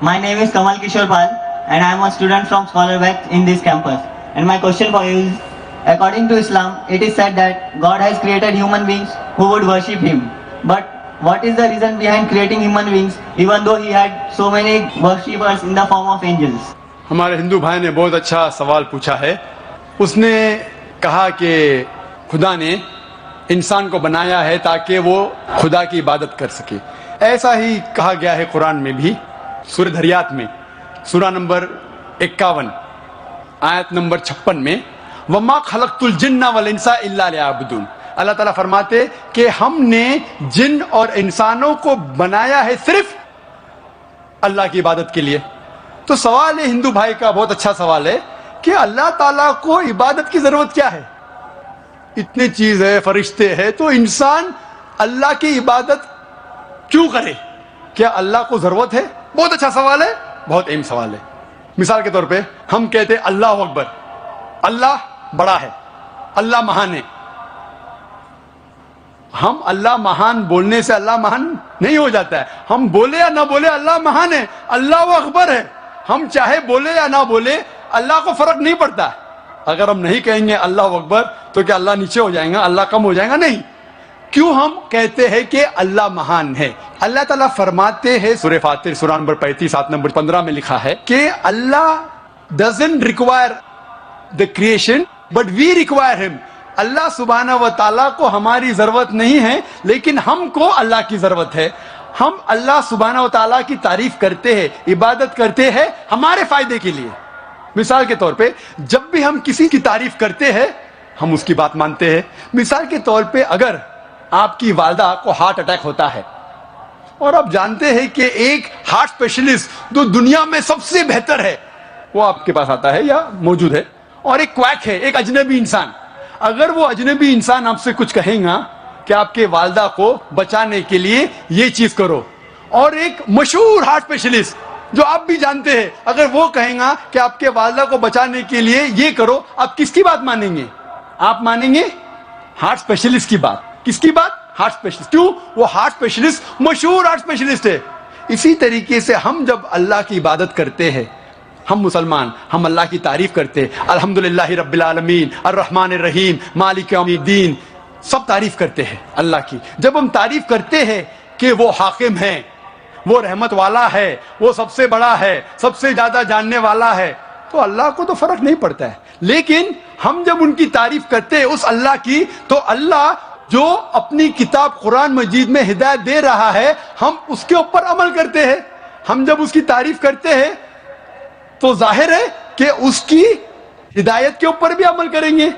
My name is Kamal Kishore Pal and I am a student from Scholarback in this campus. And my question for you is, according to Islam, it is said that God has created human beings who would worship Him. But what is the reason behind creating human beings even though He had so many worshippers in the form of angels? ہمارے ہندو بھائی نے بہت اچھا سوال پوچھا ہے. اس نے کہا کہ خدا نے انسان کو بنایا ہے تاکہ وہ خدا کی عبادت کر سکے. ایسا ہی کہا گیا ہے قرآن میں بھی, سورہ دھریات میں سورہ نمبر 51 آیت نمبر 56 میں, وَمَا خَلَقْتُ الْجِنَّ وَالْإِنسَ إِلَّا لِيَعْبُدُونَ. اللہ تعالیٰ فرماتے کہ ہم نے جن اور انسانوں کو بنایا ہے صرف اللہ کی عبادت کے لیے. تو سوال ہے ہندو بھائی کا, بہت اچھا سوال ہے کہ اللہ تعالیٰ کو عبادت کی ضرورت کیا ہے؟ اتنی چیز ہے, فرشتے ہیں, تو انسان اللہ کی عبادت کیوں کرے؟ کیا اللہ کو ضرورت ہے؟ بہت اچھا سوال ہے, بہت اہم سوال ہے. مثال کے طور پہ ہم کہتے ہیں اللہ اکبر, اللہ بڑا ہے, اللہ مہان ہے. ہم اللہ مہان بولنے سے اللہ مہان نہیں ہو جاتا ہے. ہم بولے یا نہ بولے اللہ مہان ہے, اللہ اکبر ہے. ہم چاہے بولے یا نہ بولے اللہ کو فرق نہیں پڑتا. اگر ہم نہیں کہیں گے اللہ اکبر تو کیا اللہ نیچے ہو جائیں گا, اللہ کم ہو جائیں گا؟ نہیں. کیوں ہم کہتے ہیں کہ اللہ مہان ہے؟ اللہ تعالیٰ فرماتے ہیں سورہ فاتر سورہ نمبر 35 آیت نمبر 15 میں لکھا ہے کہ اللہ doesn't require the creation but we require him. اللہ سبحانہ و تعالیٰ کو ہماری ضرورت نہیں ہے لیکن ہم کو اللہ کی ضرورت ہے. ہم اللہ سبحانہ و تعالیٰ کی تعریف کرتے ہیں, عبادت کرتے ہیں ہمارے فائدے کے لیے. مثال کے طور پہ جب بھی ہم کسی کی تعریف کرتے ہیں ہم اس کی بات مانتے ہیں. مثال کے طور پہ اگر آپ کی والدہ کو ہارٹ اٹیک ہوتا ہے اور آپ جانتے ہیں کہ ایک ہارٹ اسپیشلسٹ جو دنیا میں سب سے بہتر ہے وہ آپ کے پاس آتا ہے یا موجود ہے, اور ایک کویک ہے, ایک اجنبی انسان, اگر وہ اجنبی انسان آپ سے کچھ کہیں گا کہ آپ کے والدہ کو بچانے کے لیے یہ چیز کرو, اور ایک مشہور ہارٹ اسپیشلسٹ جو آپ بھی جانتے ہیں اگر وہ کہیں گا کہ آپ کے والدہ کو بچانے کے لیے یہ کرو, آپ کس کی بات مانیں گے؟ آپ مانیں گے ہارٹ اسپیشلسٹ کی بات. کس کی بات؟ Heart specialist. کیوں؟ وہ ہارٹ اسپیشلسٹ مشہور ہارٹ اسپیشلسٹ ہے. اسی طریقے سے ہم جب اللہ کی عبادت کرتے ہیں, ہم مسلمان, ہم اللہ کی تعریف کرتے ہیں, الحمدللہ رب العالمین الرحمن الرحیم مالک یوم الدین, سب تعریف کرتے ہیں اللہ کی. جب ہم تعریف کرتے ہیں کہ وہ حاکم ہے, وہ رحمت والا ہے, وہ سب سے بڑا ہے, سب سے زیادہ جاننے والا ہے, تو اللہ کو تو فرق نہیں پڑتا ہے. لیکن ہم جب ان کی تعریف کرتے ہیں اس اللہ کی, تو اللہ جو اپنی کتاب قرآن مجید میں ہدایت دے رہا ہے ہم اس کے اوپر عمل کرتے ہیں. ہم جب اس کی تعریف کرتے ہیں تو ظاہر ہے کہ اس کی ہدایت کے اوپر بھی عمل کریں گے.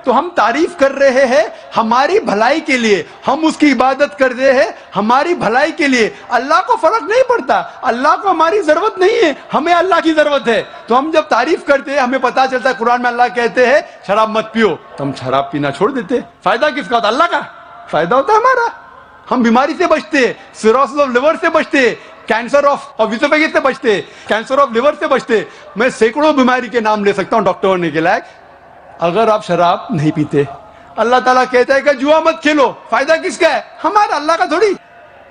تو ہم تعریف کر رہے ہیں ہماری بھلائی کے لیے, ہم اس کی عبادت کر رہے ہیں ہماری بھلائی کے لیے. اللہ کو فرق نہیں پڑتا, اللہ کو ہماری ضرورت نہیں ہے, ہمیں اللہ کی ضرورت ہے. تو ہم جب تعریف کرتے ہیں ہمیں پتا چلتا ہے قرآن میں اللہ کہتے ہیں شراب مت پیو, تو ہم شراب پینا چھوڑ دیتے. فائدہ کس کا ہوتا ہے؟ اللہ کا فائدہ ہوتا ہے ہمارا. ہم بیماری سے بچتے, سیروسس آف لیور سے بچتے, کینسر آف اسوفیگس سے بچتے, کینسر آف لیور سے بچتے. میں سینکڑوں بیماری کے نام لے سکتا ہوں ڈاکٹر ہونے کے لائق, اگر آپ شراب نہیں پیتے. اللہ تعالیٰ کہتا ہے کہ جوا مت کھیلو, فائدہ کس کا ہے؟ ہمارا, اللہ کا تھوڑی.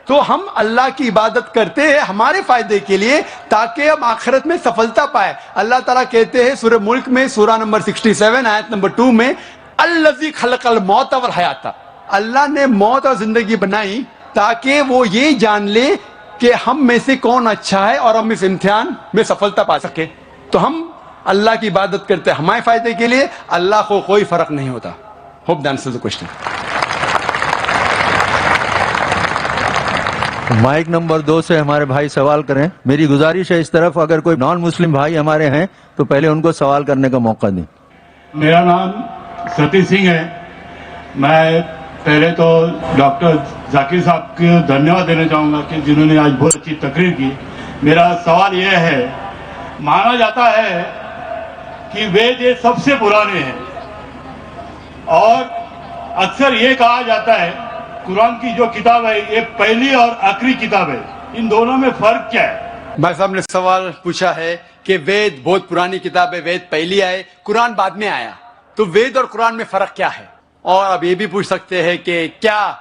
تو ہم اللہ کی عبادت کرتے ہیں ہمارے فائدے کے لیے تاکہ ہم آخرت میں سفلتا پائے. اللہ تعالیٰ کہتے ہیں سورہ ملک میں سورہ نمبر 67 آیت نمبر 2 میں, الذی خلق الموت والحیات, اللہ نے موت اور زندگی بنائی تاکہ وہ یہ جان لے کہ ہم میں سے کون اچھا ہے اور ہم اس امتحان میں سفلتا پا سکے. تو ہم اللہ کی عبادت کرتے ہیں ہمارے فائدے کے لیے, اللہ کو کوئی فرق نہیں ہوتا. Hope that answers the question. Mic number 2 سے ہمارے بھائی سوال کریں. میری گزارش ہے اس طرف اگر کوئی نان مسلم بھائی ہمارے ہیں تو پہلے ان کو سوال کرنے کا موقع دیں. میرا نام ستی سنگھ ہے. میں پہلے تو ڈاکٹر ذاکر صاحب کو دھنیہ واد دینا چاہوں گا کہ جنہوں نے آج بہت اچھی تقریر کی. میرا سوال یہ ہے, مانا جاتا ہے کہ وید یہ سب سے پرانے ہیں اور اکثر یہ کہا جاتا ہے قرآن کی جو کتاب ہے یہ پہلی اور آخری کتاب ہے, ان دونوں میں فرق کیا ہے؟ بھائی صاحب نے سوال پوچھا ہے کہ وید بہت پرانی کتاب ہے, وید پہلی آئے, قرآن بعد میں آیا, تو وید اور قرآن میں فرق کیا ہے؟ اور اب یہ بھی پوچھ سکتے ہیں کہ کیا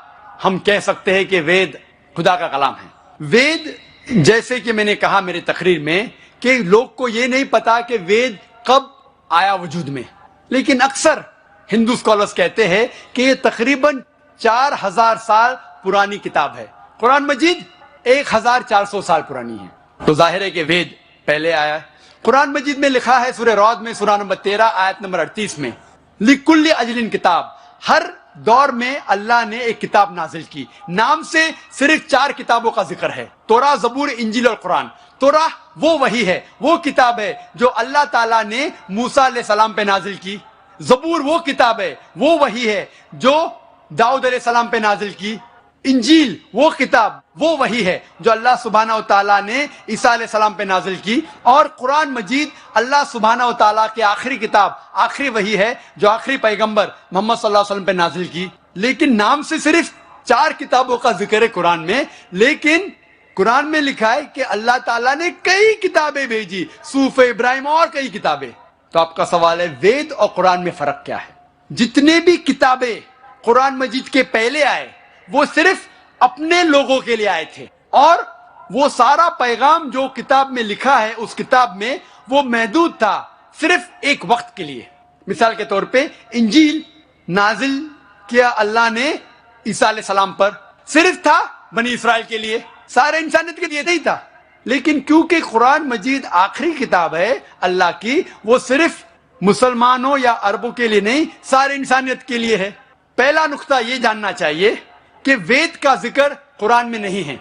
ہم کہہ سکتے ہیں کہ وید خدا کا کلام ہے؟ وید جیسے کہ میں نے کہا میرے تقریر میں کہ لوگ کو یہ نہیں پتا کہ وید کب آیا وجود میں، لیکن اکثر ہندو اسکالرز کہتے ہیں کہ یہ تقریباً 4000 سال پرانی کتاب ہے. قرآن مجید 1400 سال پرانی ہے، تو ظاہر ہے کہ وید پہلے آیا ہے. قرآن مجید میں لکھا ہے سورہ رعد میں سورہ نمبر 13 آیت نمبر 38 میں، لِكُلِّ اجل کتاب، ہر دور میں اللہ نے ایک کتاب نازل کی. نام سے صرف 4 کتابوں کا ذکر ہے، توراہ، زبور، انجیل اور قرآن. توراہ وہ وحی ہے، وہ کتاب ہے جو اللہ تعالیٰ نے موسیٰ علیہ السلام پہ نازل کی. زبور وہ کتاب ہے، وہ وحی ہے جو داؤد علیہ السلام پہ نازل کی. انجیل وہ کتاب، وہ وحی ہے جو اللہ سبحانہ و تعالیٰ نے عیسیٰ علیہ السلام پہ نازل کی. اور قرآن مجید اللہ سبحانہ و تعالیٰ کی آخری کتاب، آخری وحی ہے جو آخری پیغمبر محمد صلی اللہ علیہ وسلم پہ نازل کی. لیکن نام سے صرف 4 کتابوں کا ذکر ہے قرآن میں، لیکن قرآن میں لکھا ہے کہ اللہ تعالیٰ نے کئی کتابیں بھیجی، صحف ابراہیم اور کئی کتابیں. تو آپ کا سوال ہے وید اور قرآن میں فرق کیا ہے؟ جتنے بھی کتابیں قرآن مجید کے پہلے آئے وہ صرف اپنے لوگوں کے لیے آئے تھے، اور وہ سارا پیغام جو کتاب میں لکھا ہے اس کتاب میں وہ محدود تھا صرف ایک وقت کے لیے. مثال کے طور پہ انجیل نازل کیا اللہ نے عیسیٰ علیہ السلام پر، صرف تھا بنی اسرائیل کے لیے، سارے انسانیت کے لیے نہیں تھا. لیکن کیونکہ قرآن مجید آخری کتاب ہے اللہ کی، وہ صرف مسلمانوں یا عربوں کے لیے نہیں، سارے انسانیت کے لیے ہے. پہلا نقطہ یہ جاننا چاہیے کہ وید کا ذکر قرآن میں نہیں ہے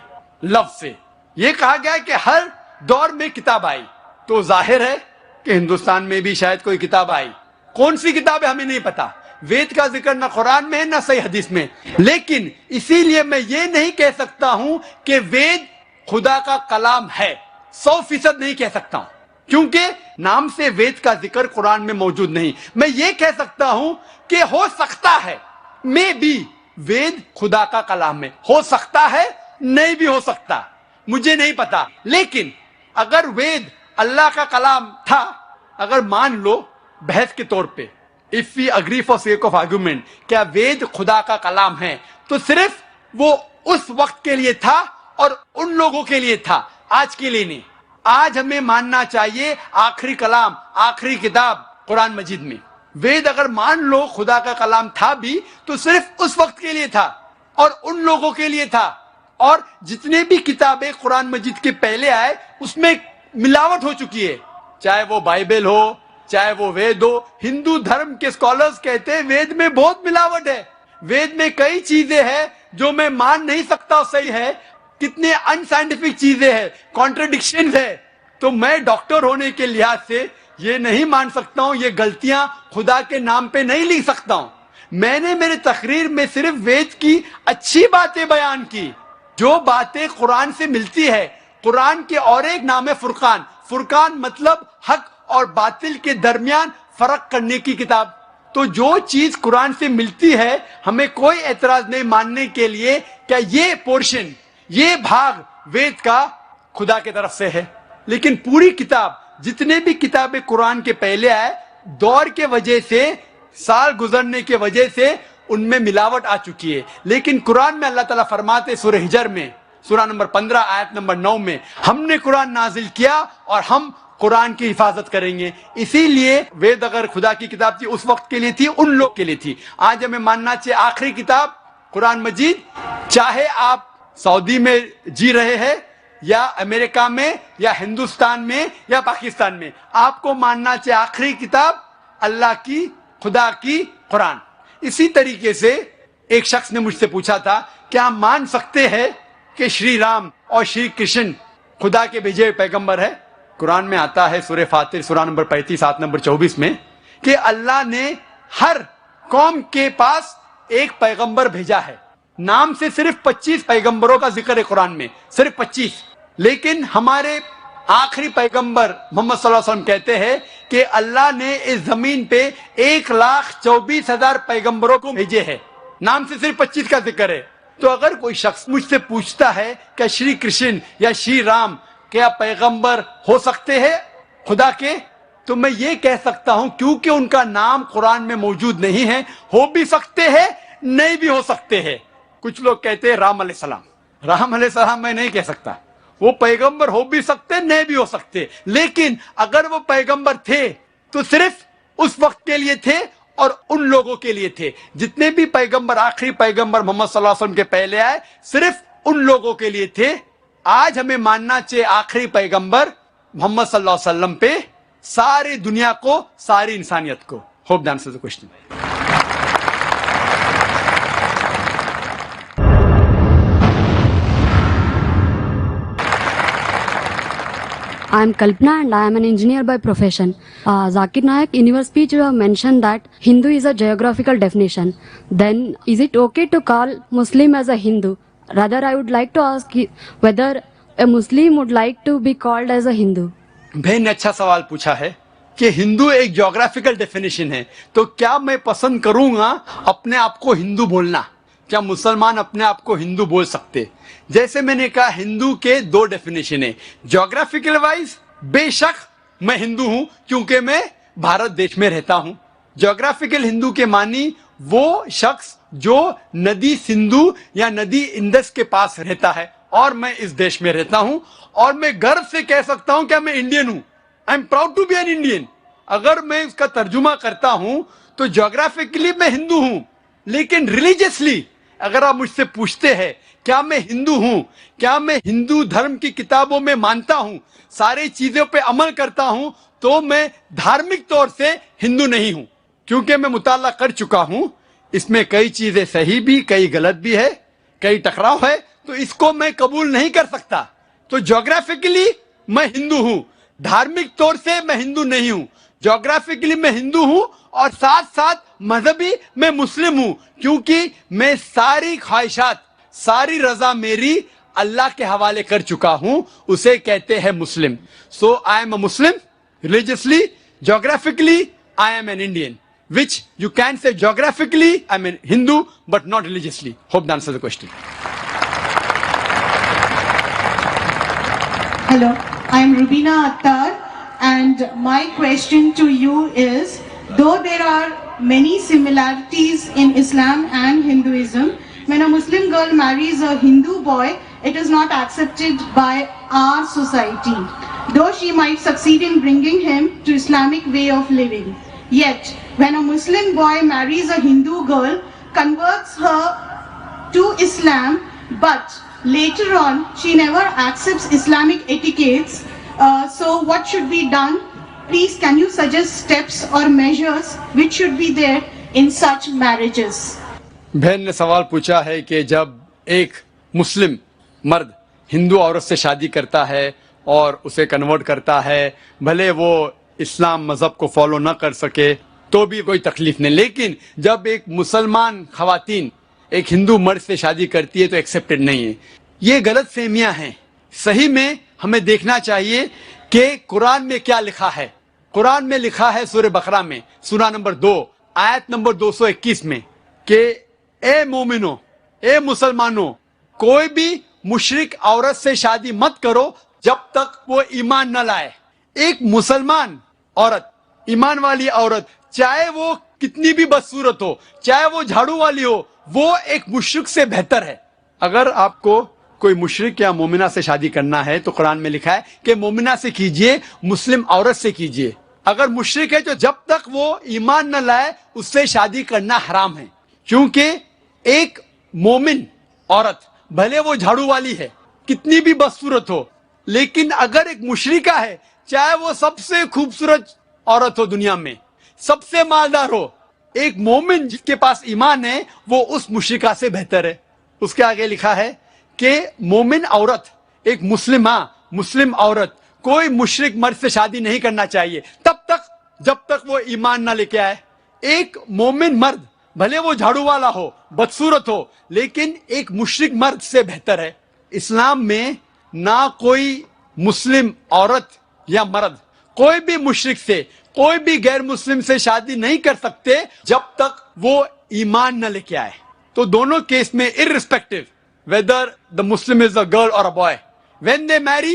لفظ سے. یہ کہا گیا ہے کہ ہر دور میں کتاب آئی، تو ظاہر ہے کہ ہندوستان میں بھی شاید کوئی کتاب آئی. کون سی کتاب ہے ہمیں نہیں پتا. وید کا ذکر نہ قرآن میں ہے نہ صحیح حدیث میں. لیکن اسی لیے میں یہ نہیں کہہ سکتا ہوں کہ وید خدا کا کلام ہے، 100% نہیں کہہ سکتا ہوں، کیونکہ نام سے وید کا ذکر قرآن میں موجود نہیں. میں یہ کہہ سکتا ہوں کہ ہو سکتا ہے، میں بھی وید خدا کا کلام ہے، ہو سکتا ہے، نہیں بھی ہو سکتا، مجھے نہیں پتا. لیکن اگر وید اللہ کا کلام تھا، اگر مان لو بحث کے طور پہ if we agree for sake of argument کیا وید خدا کا کلام ہے، تو صرف وہ اس وقت کے لیے تھا اور ان لوگوں کے لیے تھا، آج کے لیے نہیں. آج ہمیں ماننا چاہیے آخری کلام، آخری کتاب قرآن مجید میں. وید اگر مان لو خدا کا کلام تھا بھی تو صرف اس وقت کے لیے تھا اور ان لوگوں کے لیے تھا. اور جتنے بھی کتابیں قرآن مجید کے پہلے آئے اس میں ملاوٹ ہو چکی ہے، چاہے وہ بائبل ہو، چاہے وہ وید ہو. ہندو دھرم کے اسکالرز کہتے ہیں وید میں بہت ملاوٹ ہے، وید میں کئی چیزیں ہیں جو میں مان نہیں سکتا صحیح ہے، کتنے ان سائنٹیفک چیزیں ہیں، کانٹرڈکشنز ہے. تو میں ڈاکٹر ہونے کے لحاظ سے یہ نہیں مان سکتا ہوں، یہ غلطیاں خدا کے نام پہ نہیں لکھ سکتا ہوں. میں نے میرے تقریر میں صرف وید کی اچھی باتیں بیان کی، جو باتیں قرآن سے ملتی ہے. قرآن کے اور ایک نام ہے فرقان. فرقان مطلب حق اور باطل کے درمیان فرق کرنے کی کتاب. تو جو چیز قرآن سے ملتی ہے ہمیں کوئی اعتراض نہیں ماننے کے لیے کہ یہ پورشن، یہ بھاگ وید کا خدا کی طرف سے ہے. لیکن پوری کتاب، جتنے بھی کتابیں قرآن کے پہلے آئے، دور کے وجہ سے، سال گزرنے کے وجہ سے ان میں ملاوٹ آ چکی ہے. لیکن قرآن میں اللہ تعالیٰ فرماتے سورہ ہجر میں سورہ نمبر 15 آیت نمبر 9 میں، ہم نے قرآن نازل کیا اور ہم قرآن کی حفاظت کریں گے. اسی لیے وید اگر خدا کی کتاب تھی اس وقت کے لیے تھی، ان لوگ کے لیے تھی. آج ہمیں ماننا چاہیے آخری کتاب قرآن مجید، چاہے آپ سعودی میں جی رہے ہیں یا امریکہ میں یا ہندوستان میں یا پاکستان میں، آپ کو ماننا چاہیے آخری کتاب اللہ کی، خدا کی قرآن. اسی طریقے سے ایک شخص نے مجھ سے پوچھا تھا کیا ہم مان سکتے ہیں کہ شری رام اور شری کرشن خدا کے بھیجے ہوئے پیغمبر ہے؟ قرآن میں آتا ہے سورہ فاتر سورہ نمبر 35 آیت نمبر 24 میں کہ اللہ نے ہر قوم کے پاس ایک پیغمبر بھیجا ہے. نام سے صرف 25 پیغمبروں کا ذکر ہے قرآن میں، صرف 25. لیکن ہمارے آخری پیغمبر محمد صلی اللہ علیہ وسلم کہتے ہیں کہ اللہ نے اس زمین پہ 1,24,000 پیغمبروں کو بھیجے ہیں. نام سے صرف 25 کا ذکر ہے. تو اگر کوئی شخص مجھ سے پوچھتا ہے کہ شری کرشن یا شری رام کیا پیغمبر ہو سکتے ہیں خدا کے، تو میں یہ کہہ سکتا ہوں کیونکہ ان کا نام قرآن میں موجود نہیں ہے، ہو بھی سکتے ہیں، نہیں بھی ہو سکتے ہیں. کچھ لوگ کہتے ہیں رام علیہ السلام. رام علیہ السلام میں نہیں کہہ سکتا، وہ پیغمبر ہو بھی سکتے نہیں بھی ہو سکتے, لیکن اگر وہ پیغمبر تھے تو صرف اس وقت کے لیے تھے اور ان لوگوں کے لیے تھے. جتنے بھی پیغمبر, آخری پیغمبر محمد صلی اللہ علیہ وسلم کے پہلے آئے, صرف ان لوگوں کے لیے تھے. آج ہمیں ماننا چاہیے آخری پیغمبر محمد صلی اللہ علیہ وسلم پہ ساری دنیا کو, ساری انسانیت کو. Hope that answers the question. I am Kalpana and I am an engineer by profession. Zakir Naik, in your speech you have mentioned that Hindu is a geographical definition. Then is it okay to call Muslim as a Hindu? Rather, I would like to ask you whether a Muslim would like to be called as a Hindu. بہن نے اچھا سوال پوچھا ہے کہ ہندو ایک geographical definition ہے, تو کیا میں پسند کروں گا اپنے آپ کو ہندو بولنا؟ کیا مسلمان اپنے آپ کو ہندو بول سکتے؟ جیسے میں نے کہا, ہندو کے دو ڈیفینیشن ہیں. جغرافیکل وائز بے شک میں ہندو ہوں کیونکہ میں بھارت دیش میں رہتا ہوں. جغرافیکل ہندو کے معنی وہ شخص جو ندی سندھو یا ندی انڈس کے پاس رہتا ہے, اور میں اس دیش میں رہتا ہوں, اور میں گرو سے کہہ سکتا ہوں کہ میں انڈین ہوں. I am proud to be an Indian. اگر میں اس کا ترجمہ کرتا ہوں تو جغرافیکلی میں ہندو ہوں, لیکن ریلیجیسلی اگر آپ مجھ سے پوچھتے ہیں کیا میں ہندو ہوں, کیا میں ہندو دھرم کی کتابوں میں مانتا ہوں, ساری چیزوں پہ عمل کرتا ہوں, تو میں دھارمک طور سے ہندو نہیں ہوں, کیونکہ میں مطالعہ کر چکا ہوں. اس میں کئی چیزیں صحیح بھی, کئی غلط بھی ہے, کئی ٹکراؤ ہے, تو اس کو میں قبول نہیں کر سکتا. تو جغرافیکلی میں ہندو ہوں, دھارمک طور سے میں ہندو نہیں ہوں. جغرافیکلی میں ہندو ہوں اور ساتھ ساتھ مذہبی میں مسلم ہوں, کیونکہ میں ساری خواہشات, ساری رضا میری اللہ کے حوالے کر چکا ہوں, اسے کہتے ہیں مسلم. So I am a Muslim religiously. Geographically I am an Indian, which you can say geographically I'm a Hindu but not religiously. Hope that answers the question. Hello, I am Rubina Attar, and my question to you is, though there are many similarities in Islam and Hinduism, when a Muslim girl marries a Hindu boy, it is not accepted by our society, though she might succeed in bringing him to Islamic way of living. Yet, when a Muslim boy marries a Hindu girl, converts her to Islam, but later on she never accepts Islamic etiquettes, so what should be done? Please, can you suggest steps or measures which should be there in such marriages? بہن نے سوال پوچھا ہے کہ جب ایک مسلم مرد ہندو عورت سے شادی کرتا ہے اور اسے کنورٹ کرتا ہے, بھلے وہ اسلام مذہب کو فالو نہ کر سکے تو بھی کوئی تکلیف نہیں, لیکن جب ایک مسلمان خواتین ایک ہندو مرد سے شادی کرتی ہے تو ایکسیپٹڈ نہیں ہے. یہ غلط فہمیاں ہیں. صحیح میں ہمیں دیکھنا چاہیے کہ قرآن میں کیا لکھا ہے. قرآن میں لکھا ہے سورہ بقرہ میں, سورہ نمبر 2 آیت نمبر 221 میں, کہ اے مومنو, اے مسلمانوں, کوئی بھی مشرک عورت سے شادی مت کرو جب تک وہ ایمان نہ لائے. ایک مسلمان عورت, ایمان والی عورت, چاہے وہ کتنی بھی بدصورت ہو, چاہے وہ جھاڑو والی ہو, وہ ایک مشرک سے بہتر ہے. اگر آپ کو کوئی مشرک یا مومنہ سے شادی کرنا ہے تو قرآن میں لکھا ہے کہ مومنہ سے کیجئے, مسلم عورت سے کیجئے. اگر مشرک ہے تو جب تک وہ ایمان نہ لائے اس سے شادی کرنا حرام ہے, کیونکہ ایک مومن عورت بھلے وہ جھاڑو والی ہے, کتنی بھی بدصورت ہو, لیکن اگر ایک مشرکہ ہے, چاہے وہ سب سے خوبصورت عورت ہو دنیا میں, سب سے مالدار ہو, ایک مومن جس کے پاس ایمان ہے وہ اس مشرکہ سے بہتر ہے. اس کے آگے لکھا ہے کہ مومن عورت, ایک مسلم عورت کوئی مشرک مرد سے شادی نہیں کرنا چاہیے تب تک جب تک وہ ایمان نہ لے کے آئے. ایک مومن مرد بھلے وہ جھاڑو والا ہو, بدصورت ہو, لیکن ایک مشرک مرد سے بہتر ہے. اسلام میں نہ کوئی مسلم عورت یا مرد کوئی بھی مشرک سے, کوئی بھی غیر مسلم سے شادی نہیں کر سکتے جب تک وہ ایمان نہ لے کے آئے. تو دونوں کیس میں irrespective whether the Muslim is a girl or a boy, when they marry,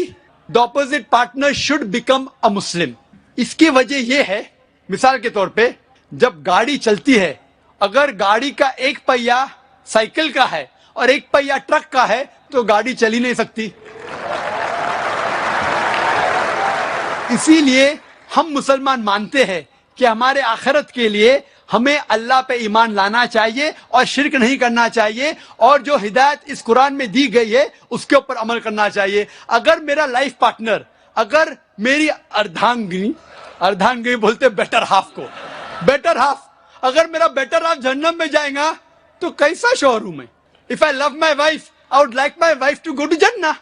the opposite partner should become a Muslim. اس کی وجہ یہ ہے, مثال کے طور پہ جب گاڑی چلتی ہے, اگر گاڑی کا ایک پہیا سائیکل کا ہے اور ایک پہیا ٹرک کا ہے تو گاڑی چل ہی نہیں سکتی. اسی لیے ہم مسلمان مانتے ہیں کہ ہمارے آخرت کے لیے ہمیں اللہ پہ ایمان لانا چاہیے اور شرک نہیں کرنا چاہیے, اور جو ہدایت اس قرآن میں دی گئی ہے اس کے اوپر عمل کرنا چاہیے. اگر میرا لائف پارٹنر, اگر میری اردھانگنی بولتے بیٹر ہاف کو, بیٹر ہاف, اگر میرا بیٹر ہاف جہنم میں جائے گا تو کیسا شوہر ہوں میں؟ If I love my wife, I would like my wife to go to Jannah.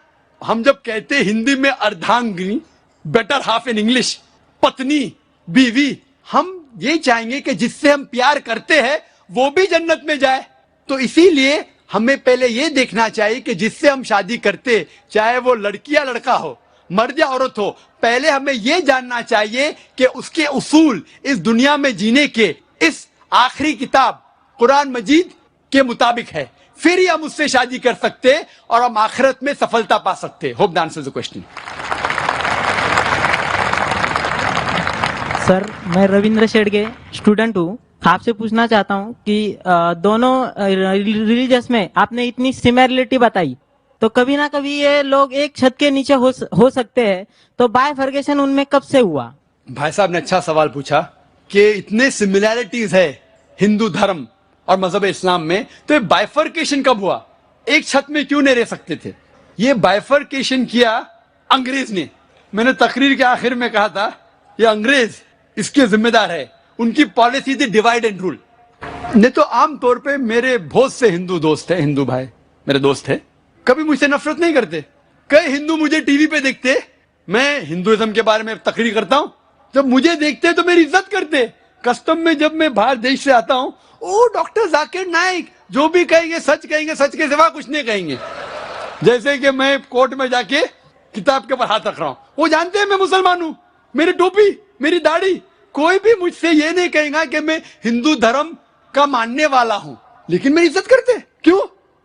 ہم جب کہتے ہندی میں اردھانگنی, بیٹر ہاف ان انگلش, پتنی, بیوی, ہم یہ چاہیں گے کہ جس سے ہم پیار کرتے ہیں وہ بھی جنت میں جائے. تو اسی لیے ہمیں پہلے یہ دیکھنا چاہیے کہ جس سے ہم شادی کرتے, چاہے وہ لڑکی یا لڑکا ہو, مرد یا عورت ہو, پہلے ہمیں یہ جاننا چاہیے کہ اس کے اصول اس دنیا میں جینے کے اس آخری کتاب قرآن مجید کے مطابق ہے. پھر ہی ہم اس سے شادی کر سکتے اور ہم آخرت میں سفلتا پا سکتے. Hope the answers the question. Sir, میں رویندر شیڑگے اسٹوڈنٹ ہوں. آپ سے پوچھنا چاہتا ہوں کہ دونوں ریلیجس میں آپ نے اتنی سملرٹی بتائی, تو کبھی نہ کبھی یہ لوگ ایک چھت کے نیچے ہو سکتے ہیں, تو بائیفرکیشن ان میں کب سے ہوا؟ بھائی صاحب نے اچھا سوال پوچھا کہ اتنے سملیرٹیز ہے ہندو دھرم اور مذہب اسلام میں, تو یہ بائیفرکیشن کب ہوا؟ ایک چھت میں کیوں نہیں رہ سکتے تھے؟ یہ بائیفرکیشن کیا انگریز نے. میں نے تقریر کے آخر میں کہا تھا یہ انگریز اس کے ذمہ دار ہے, ان کی پالیسی تھی ڈیوائڈ اینڈ رول. نہیں تو عام طور پہ میرے بہت سے ہندو دوست ہیں, ہندو بھائی میرے دوست ہیں, کبھی مجھ سے نفرت نہیں کرتے. کئی ہندو مجھے ٹی وی پہ دیکھتے, میں ہندوازم کے بارے میں تقریر کرتا ہوں, جب مجھے دیکھتے تو میری عزت کرتے. کسٹم میں جب میں باہر دیش سے آتا ہوں, او ڈاکٹر ذاکر نائک, جو بھی کہیں گے سچ کہیں گے, سچ کے سوا کچھ نہیں کہیں گے. جیسے کہ میں کورٹ میں جا کے کتاب کے اوپر ہاتھ رکھ رہا ہوں, وہ جانتے ہیں میں مسلمان ہوں, میری ٹوپی, میری داڑھی, کوئی بھی مجھ سے یہ نہیں کہے گا کہ میں ہندو دھرم کا ماننے والا ہوں, لیکن میری عزت کرتے. کیوں؟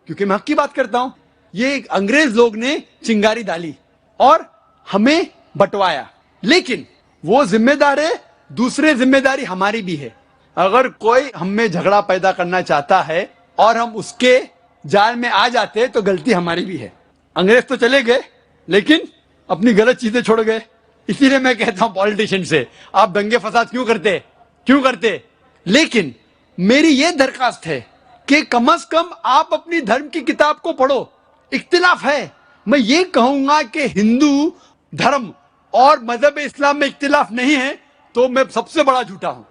کیونکہ میں حق کی بات کرتا ہوں. یہ انگریز لوگ نے چنگاری ڈالی اور ہمیں بٹوایا, لیکن وہ ذمہ دار ہے, دوسرے ذمہ داری ہماری بھی ہے. اگر کوئی ہم میں جھگڑا پیدا کرنا چاہتا ہے اور ہم اس کے جال میں آ جاتے تو غلطی ہماری بھی ہے. انگریز تو چلے گئے لیکن اپنی غلط چیزیں چھوڑ گئے. اسی لیے میں کہتا ہوں پالیٹیشین سے, آپ دنگے فساد کیوں کرتے؟ لیکن میری یہ درخواست ہے کہ کم از کم آپ اپنی دھرم کی کتاب کو پڑھو. اختلاف ہے, میں یہ کہوں گا کہ ہندو دھرم اور مذہب اسلام میں اختلاف نہیں ہے تو میں سب سے بڑا جھوٹا ہوں.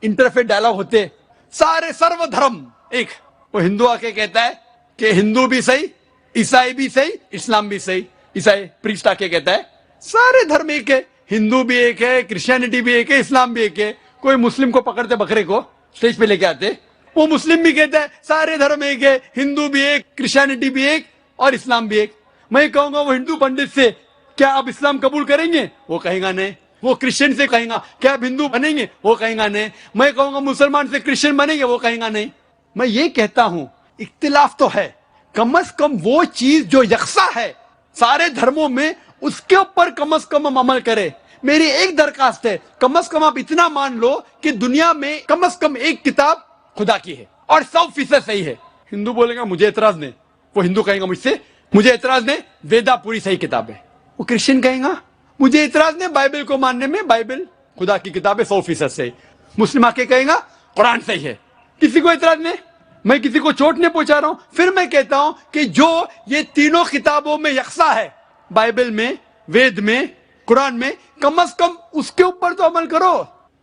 انٹرفیت ڈائلاگ ہوتے, سارے سرو دھرم ایک. وہ ہندو آ کے کہتا ہے کہ ہندو بھی صحیح, عیسائی بھی صحیح, اسلام بھی صحیح. عیسائی پریسٹ آ کے کہتا ہے سارے دھرم ایک ہے, ہندو بھی ایک ہے, کرسچینٹی بھی ایک ہے, اسلام بھی ایک ہے. کوئی مسلم کو پکڑتے بکرے کو اسٹیج پہ لے کے آتے, وہ مسلم بھی کہتا ہے سارے دھرم ایک ہے, ہندو بھی ایک, کرسچینٹی بھی ایک اور اسلام بھی ایک. میں کہوں گا وہ ہندو پنڈت سے کیا آپ اسلام قبول کریں گے؟ وہ کہے گا نہیں. وہ کرسچن سے کہیں گا کیا آپ ہندو بنیں گے؟ وہ کہیں گا نہیں. میں کہوں گا مسلمان سے کرسچن بنیں گے؟ وہ کہیں گا نہیں. میں یہ کہتا ہوں اختلاف تو ہے, کم از کم وہ چیز جو یکساں ہے سارے دھرموں میں اس کے اوپر کم از کم ہم عمل کریں. میری ایک درخواست ہے, کم از کم آپ اتنا مان لو کہ دنیا میں کم از کم ایک کتاب خدا کی ہے اور 100% صحیح ہے. ہندو بولے گا مجھے اعتراض نہیں, وہ ہندو کہیں گا مجھ سے مجھے اعتراض نہیں, ویدا پوری صحیح کتاب ہے. وہ کرسچن کہیں گا مجھے اعتراض نہیں بائبل کو ماننے میں, بائبل خدا کی کتاب ہے 100% صحیح. مسلم آ کے کہیں گا قرآن صحیح ہے. کسی کو اعتراض نہیں, میں کسی کو چوٹ نہیں پہنچا رہا ہوں. پھر میں کہتا ہوں کہ جو یہ تینوں کتابوں میں یکساں ہے, بائبل میں, وید میں, قرآن میں, کم از کم اس کے اوپر تو عمل کرو.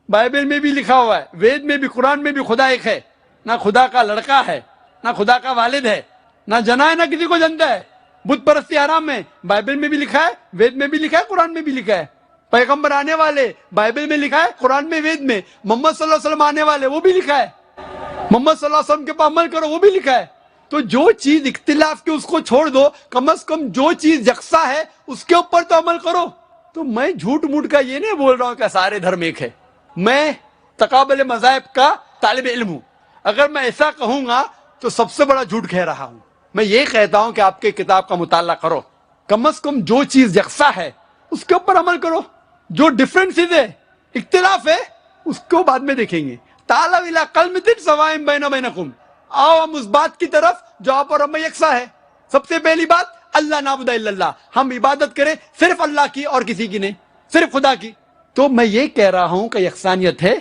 بائبل میں بھی لکھا ہوا ہے, وید میں بھی, قرآن میں بھی خدا ایک ہے, نہ خدا کا لڑکا ہے, نہ خدا کا والد ہے, نہ جنا ہے, نہ کسی کو جنتا ہے. بت پرستی حرام ہے, بائبل میں بھی لکھا ہے, وید میں بھی لکھا ہے, قرآن میں بھی لکھا ہے. پیغمبر آنے والے, بائبل میں لکھا ہے, قرآن میں, وید میں. محمد صلی اللہ علیہ وسلم آنے والے, وہ بھی لکھا ہے. محمد صلی اللہ علیہ وسلم کے اوپر عمل کرو, وہ بھی لکھا ہے. تو جو چیز اختلاف کی اس کو چھوڑ دو, کم از کم جو چیز یکساں ہے اس کے اوپر تو عمل کرو. تو میں جھوٹ موٹ کا یہ نہیں بول رہا ہوں کہ سارے دھرم ایک ہے. میں تقابل مذاہب کا طالب علم ہوں. اگر میں ایسا کہوں گا تو سب سے بڑا جھوٹ کہہ رہا ہوں. میں یہ کہتا ہوں کہ آپ کے کتاب کا مطالعہ کرو, کم از کم جو چیز یکساں ہے اس کے اوپر عمل کرو. جو ڈفرینسز ہے, اختلاف ہے, اس کو بعد میں دیکھیں گے. تعالوا الی کلمۃ سواء بین بینکم, آؤ ہم اس بات کی طرف جو آپ اور ہم یکساں ہے. سب سے پہلی بات اللہ نعبد الا اللہ, ہم عبادت کریں صرف اللہ کی اور کسی کی نہیں. صرف خدا کی. تو میں یہ کہہ رہا ہوں کہ یکسانیت ہے,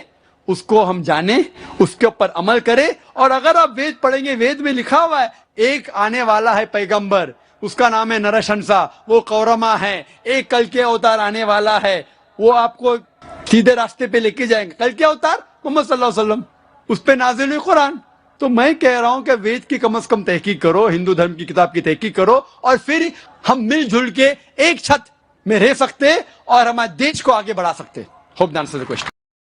اس کو ہم جانیں, اس کے اوپر عمل کریں. اور اگر آپ وید پڑھیں گے, وید میں لکھا ہوا ہے ایک آنے والا ہے پیغمبر, اس کا نام ہے نرشنسا, وہ قورما ہے. ایک کل کے اوتار آنے والا ہے, وہ آپ کو سیدھے راستے پہ لے کے جائیں گے. کل کے اوتار محمد صلی اللہ علیہ وسلم, اس پہ نازل ہوئی قرآن. تو میں کہہ رہا ہوں کہ وید کی کم از کم تحقیق کرو, ہندو دھرم کی کتاب کی تحقیق کرو, اور پھر ہم مل جل کے ایک چھت میں رہ سکتے اور ہمارے دیش کو آگے بڑھا سکتے. ہوپ دان سے کوشچن.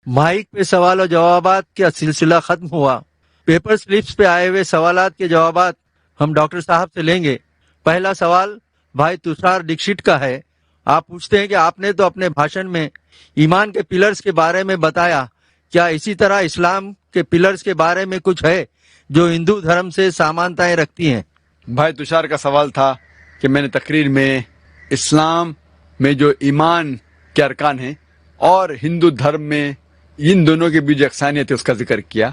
مائک پہ سوال و جوابات کا سلسلہ ختم ہوا. پیپر سلپس پہ آئے ہوئے سوالات کے جوابات ہم ڈاکٹر صاحب سے لیں گے. پہلا سوال بھائی تشار ڈکشت کا ہے. آپ پوچھتے ہیں کہ آپ نے تو اپنے بھاشن میں ایمان کے پلرز کے بارے میں بتایا, کیا اسی طرح اسلام کے پلرز کے بارے میں کچھ ہے جو ہندو دھرم سے سامانتائیں رکھتی ہیں؟ بھائی تشار کا سوال تھا کہ میں نے تقریر میں اسلام میں جو ایمان کے ارکان ہیں اور ہندو دھرم میں ان دونوں کے بیچ یکسانیت ہے اس کا ذکر کیا.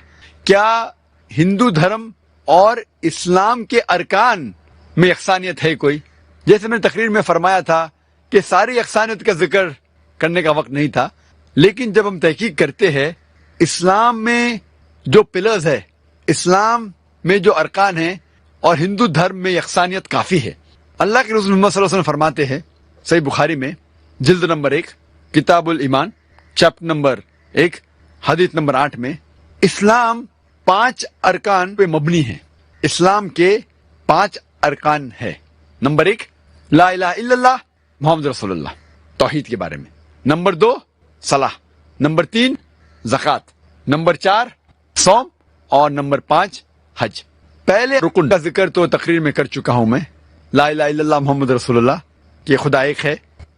کیا ہندو دھرم اور اسلام کے ارکان میں یکسانیت ہے کوئی؟ جیسے میں نے تقریر میں فرمایا تھا کہ ساری یکسانیت کا ذکر کرنے کا وقت نہیں تھا, لیکن جب ہم تحقیق کرتے ہیں اسلام میں جو پلرز ہے, اسلام میں جو ارکان ہیں, اور ہندو دھرم میں یکسانیت کافی ہے. اللہ کے رسول محمد صلی اللہ علیہ وسلم فرماتے ہیں صحیح بخاری میں جلد نمبر 1 کتاب الایمان چیپٹر نمبر 1 حدیث نمبر 8 میں, اسلام 5 ارکان پہ مبنی ہے. اسلام کے 5 ارکان ہے. نمبر 1 لا الہ الا اللہ محمد رسول اللہ, توحید کے بارے میں. نمبر 2 صلاح. نمبر 3 زکوٰۃ. نمبر 4 صوم. اور نمبر 5 حج. پہلے رکن کا ذکر تو تقریر میں کر چکا ہوں میں, لا الہ الا اللہ محمد رسول اللہ, کہ خدا ایک ہے,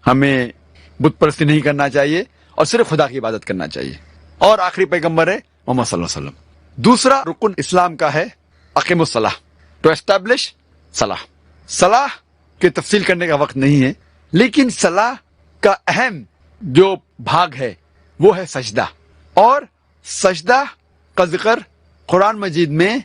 ہمیں بت پرستی نہیں کرنا چاہیے اور صرف خدا کی عبادت کرنا چاہیے, اور آخری پیغمبر ہے محمد صلی اللہ علیہ وسلم. دوسرا رکن اسلام کا ہے اقیم الصلاح, ٹو اسٹیبلش صلاح. صلاح کی تفصیل کرنے کا وقت نہیں ہے, لیکن صلاح کا اہم جو بھاگ ہے وہ ہے سجدہ. اور سجدہ کا ذکر قرآن مجید میں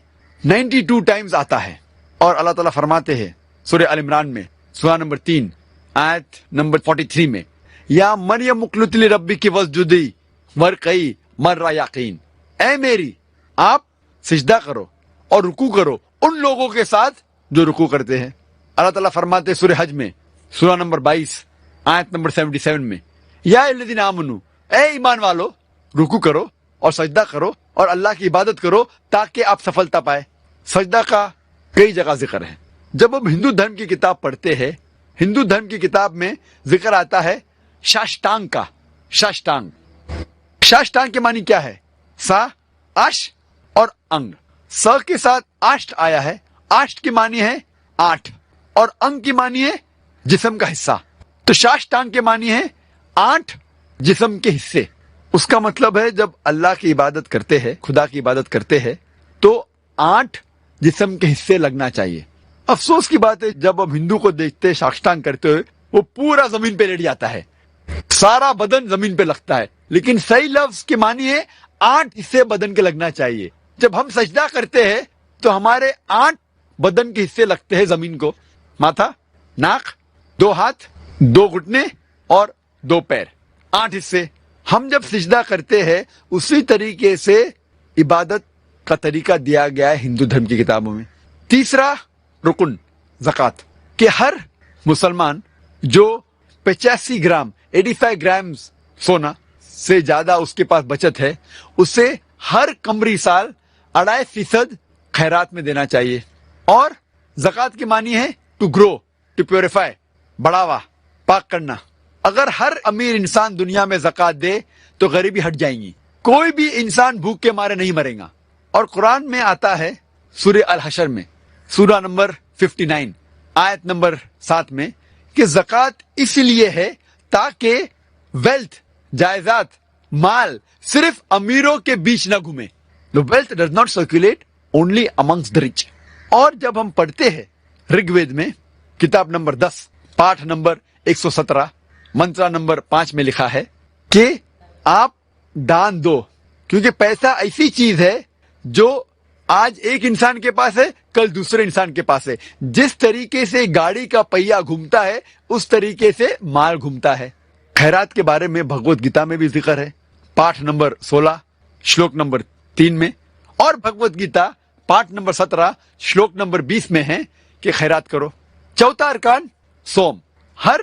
92 ٹائمز آتا ہے, اور اللہ تعالیٰ فرماتے ہیں سورہ ال عمران میں سورہ نمبر 3 آیت نمبر 43 میں, یا مریم اقنتی لربک واسجدی وارکعی مع الراکعین, اے میری آپ سجدہ کرو اور رکوع کرو ان لوگوں کے ساتھ جو رکوع کرتے ہیں. اللہ تعالیٰ فرماتے سورہ حج میں سورہ نمبر 22 آیت نمبر 77 میں, یا الذین آمنوا, اے ایمان والو رکوع کرو اور سجدہ کرو اور اللہ کی عبادت کرو تاکہ آپ سفلتا پائے. سجدہ کا کئی جگہ ذکر ہے. جب ہم ہندو دھرم کی کتاب پڑھتے ہیں, ہندو دھرم کی کتاب میں ذکر آتا ہے شاشٹانگ کا. شاشٹانگ, شاشٹانگ کے معنی کیا ہے؟ سا, اش اور انگ. س کے ساتھ آشٹ آیا ہے, آشٹ کی معنی ہے 8, اور انگ کی معنی ہے جسم کا حصہ. تو شاشٹانگ کے معنی ہے 8 جسم کے حصے. اس کا مطلب ہے جب اللہ کی عبادت کرتے ہیں, خدا کی عبادت کرتے ہیں, تو 8 جسم کے حصے لگنا چاہیے. افسوس کی بات ہے جب ہم ہندو کو دیکھتے شاشٹانگ کرتے ہوئے, وہ پورا زمین پہ لیٹ جاتا ہے, سارا بدن زمین پہ لگتا ہے, لیکن صحیح لفظ کی معنی ہے 8 حصے بدن کے لگنا چاہیے. جب ہم سجدہ کرتے ہیں تو ہمارے 8 بدن کے حصے لگتے ہیں زمین کو, ماتھا, ناک, 2 ہاتھ, 2 گھٹنے اور 2 پیر, 8 حصے. ہم جب سجدہ کرتے ہیں اسی طریقے سے عبادت کا طریقہ دیا گیا ہے ہندو دھرم کی کتابوں میں. تیسرا رکن زکوٰۃ, کہ ہر مسلمان جو 85 گرام 85 گرام سونا سے زیادہ اس کے پاس بچت ہے, اسے ہر قمری سال 2.5% خیرات میں دینا چاہیے. اور زکوٰۃ کی معنی ہے ٹو گرو, ٹو پیوریفائی, بڑھاوا, پاک کرنا. اگر ہر امیر انسان دنیا میں زکوٰۃ دے تو غریبی ہٹ جائیں گی, کوئی بھی انسان بھوک کے مارے نہیں مرے گا. اور قرآن میں آتا ہے سورہ الحشر میں سورہ نمبر 59 آیت نمبر 7 میں کہ زکوٰۃ اس لیے ہے تاکہ ویلتھ, جائیداد, مال صرف امیروں کے بیچ نہ گھومے. The wealth does not circulate only amongst the rich. اور جب ہم پڑھتے ہیں رگ وید میں کتاب نمبر 10 پاٹھ نمبر 117 منترا نمبر 5 میں لکھا ہے کہ آپ دان دو, کیونکہ پیسہ ایسی چیز ہے جو آج ایک انسان کے پاس ہے, کل دوسرے انسان کے پاس ہے. جس طریقے سے گاڑی کا پہیہ گھومتا ہے اس طریقے سے مال گھومتا ہے. خیرات کے بارے میں بھگوت گیتا میں بھی ذکر ہے، پاٹھ نمبر 16 شلوک نمبر 3 میں، اور بھگوت گیتا پاٹھ نمبر 17 شلوک نمبر 20 میں ہے کہ خیرات کرو۔ چوتھا ارکان سوم، ہر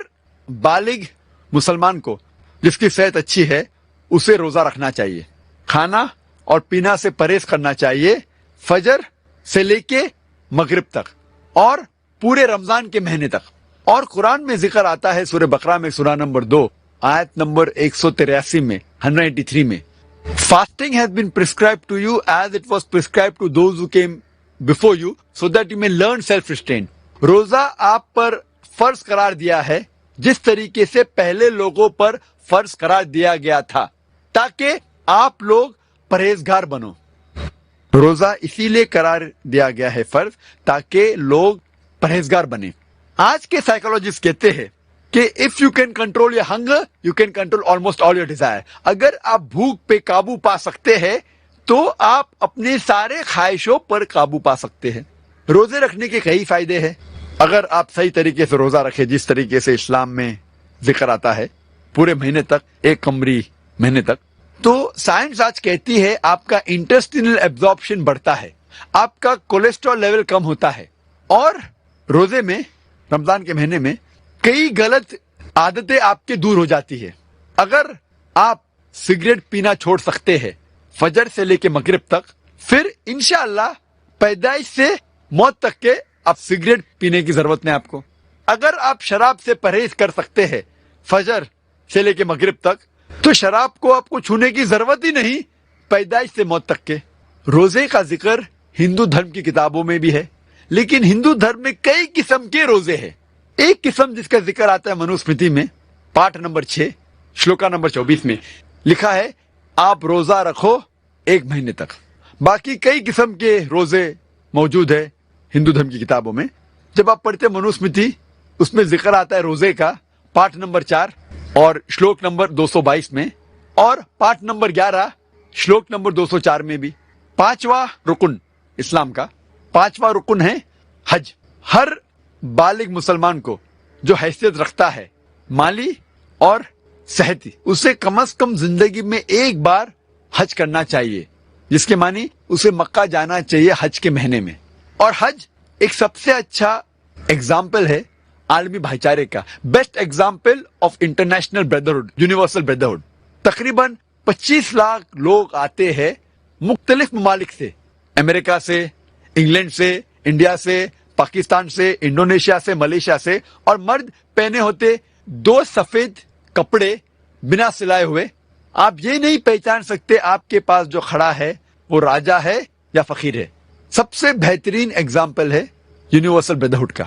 بالغ مسلمان کو جس کی صحت اچھی ہے اسے روزہ رکھنا چاہیے، کھانا اور پینا سے پرہیز کرنا چاہیے فجر سے لے کے مغرب تک اور پورے رمضان کے مہینے تک۔ اور قرآن میں ذکر آتا ہے سورہ بقرہ میں سورہ نمبر 2 آیت نمبر 183 میں 183 میں، fasting has been prescribed to you as it was prescribed to those who came before you so that you may learn self restraint۔ روزہ آپ پر فرض قرار دیا ہے جس طریقے سے پہلے لوگوں پر فرض قرار دیا گیا تھا تاکہ آپ لوگ پرہیزگار بنو۔ روزہ اسی لیے قرار دیا گیا ہے فرض تاکہ لوگ پرہیزگار بنے۔ آج کے سائیکولوجسٹ کہتے ہیں کہ if you can control your hunger you can control almost all your desire. اگر آپ بھوک پہ قابو پا سکتے ہیں تو آپ اپنے سارے خواہشوں پر قابو پا سکتے ہیں۔ روزے رکھنے کے کئی فائدے ہیں اگر آپ صحیح طریقے سے روزہ رکھیں، جس طریقے سے اسلام میں ذکر آتا ہے پورے مہینے تک، ایک قمری مہینے تک۔ تو سائنس آج کہتی ہے آپ کا انٹسٹینل ایبزارپشن بڑھتا ہے، آپ کا کولیسٹرول لیول کم ہوتا ہے، اور روزے میں رمضان کے مہینے میں کئی غلط عادتیں آپ کے دور ہو جاتی ہے۔ اگر آپ سگریٹ پینا چھوڑ سکتے ہیں فجر سے لے کے مغرب تک، پھر انشاءاللہ پیدائش سے موت تک کے اب سگریٹ پینے کی ضرورت نہیں آپ کو۔ اگر آپ شراب سے پرہیز کر سکتے ہیں فجر سے لے کے مغرب تک، تو شراب کو آپ کو چھونے کی ضرورت ہی نہیں پیدائش سے موت تک کے۔ روزے کا ذکر ہندو دھرم کی کتابوں میں بھی ہے، لیکن ہندو دھرم میں کئی قسم کے روزے ہیں۔ ایک قسم جس کا ذکر آتا ہے منوسمرتی میں پاٹھ نمبر 6 شلوکا نمبر 24 میں لکھا ہے آپ روزہ رکھو ایک مہینے تک۔ باقی کئی قسم کے روزے موجود ہے ہندو دھرم کی کتابوں میں۔ جب آپ پڑھتے منوسمرتی اس میں ذکر آتا ہے روزے کا پاٹھ نمبر 4 اور شلوک نمبر 222 میں، اور پاٹھ نمبر 11 شلوک نمبر 204 میں بھی۔ پانچواں رکن اسلام کا پانچواں رکن ہے حج۔ ہر بالغ مسلمان کو جو حیثیت رکھتا ہے مالی اور صحتی، اسے کم از کم زندگی میں ایک بار حج کرنا چاہیے، جس کے معنی اسے مکہ جانا چاہیے حج کے مہینے میں۔ اور حج ایک سب سے اچھا ایگزامپل ہے عالمی بھائی چارے کا، best example of international brotherhood, universal brotherhood. تقریباً 25 لاکھ لوگ آتے ہیں مختلف ممالک سے، امریکہ سے، انگلینڈ سے، انڈیا سے، پاکستان سے، انڈونیشیا سے، ملیشیا سے، اور مرد پہنے ہوتے 2 سفید کپڑے بنا سلائے ہوئے۔ آپ یہ نہیں پہچان سکتے آپ کے پاس جو کھڑا ہے وہ راجا ہے یا فقیر ہے۔ سب سے بہترین ایگزامپل ہے یونیورسل بردرہڈ کا،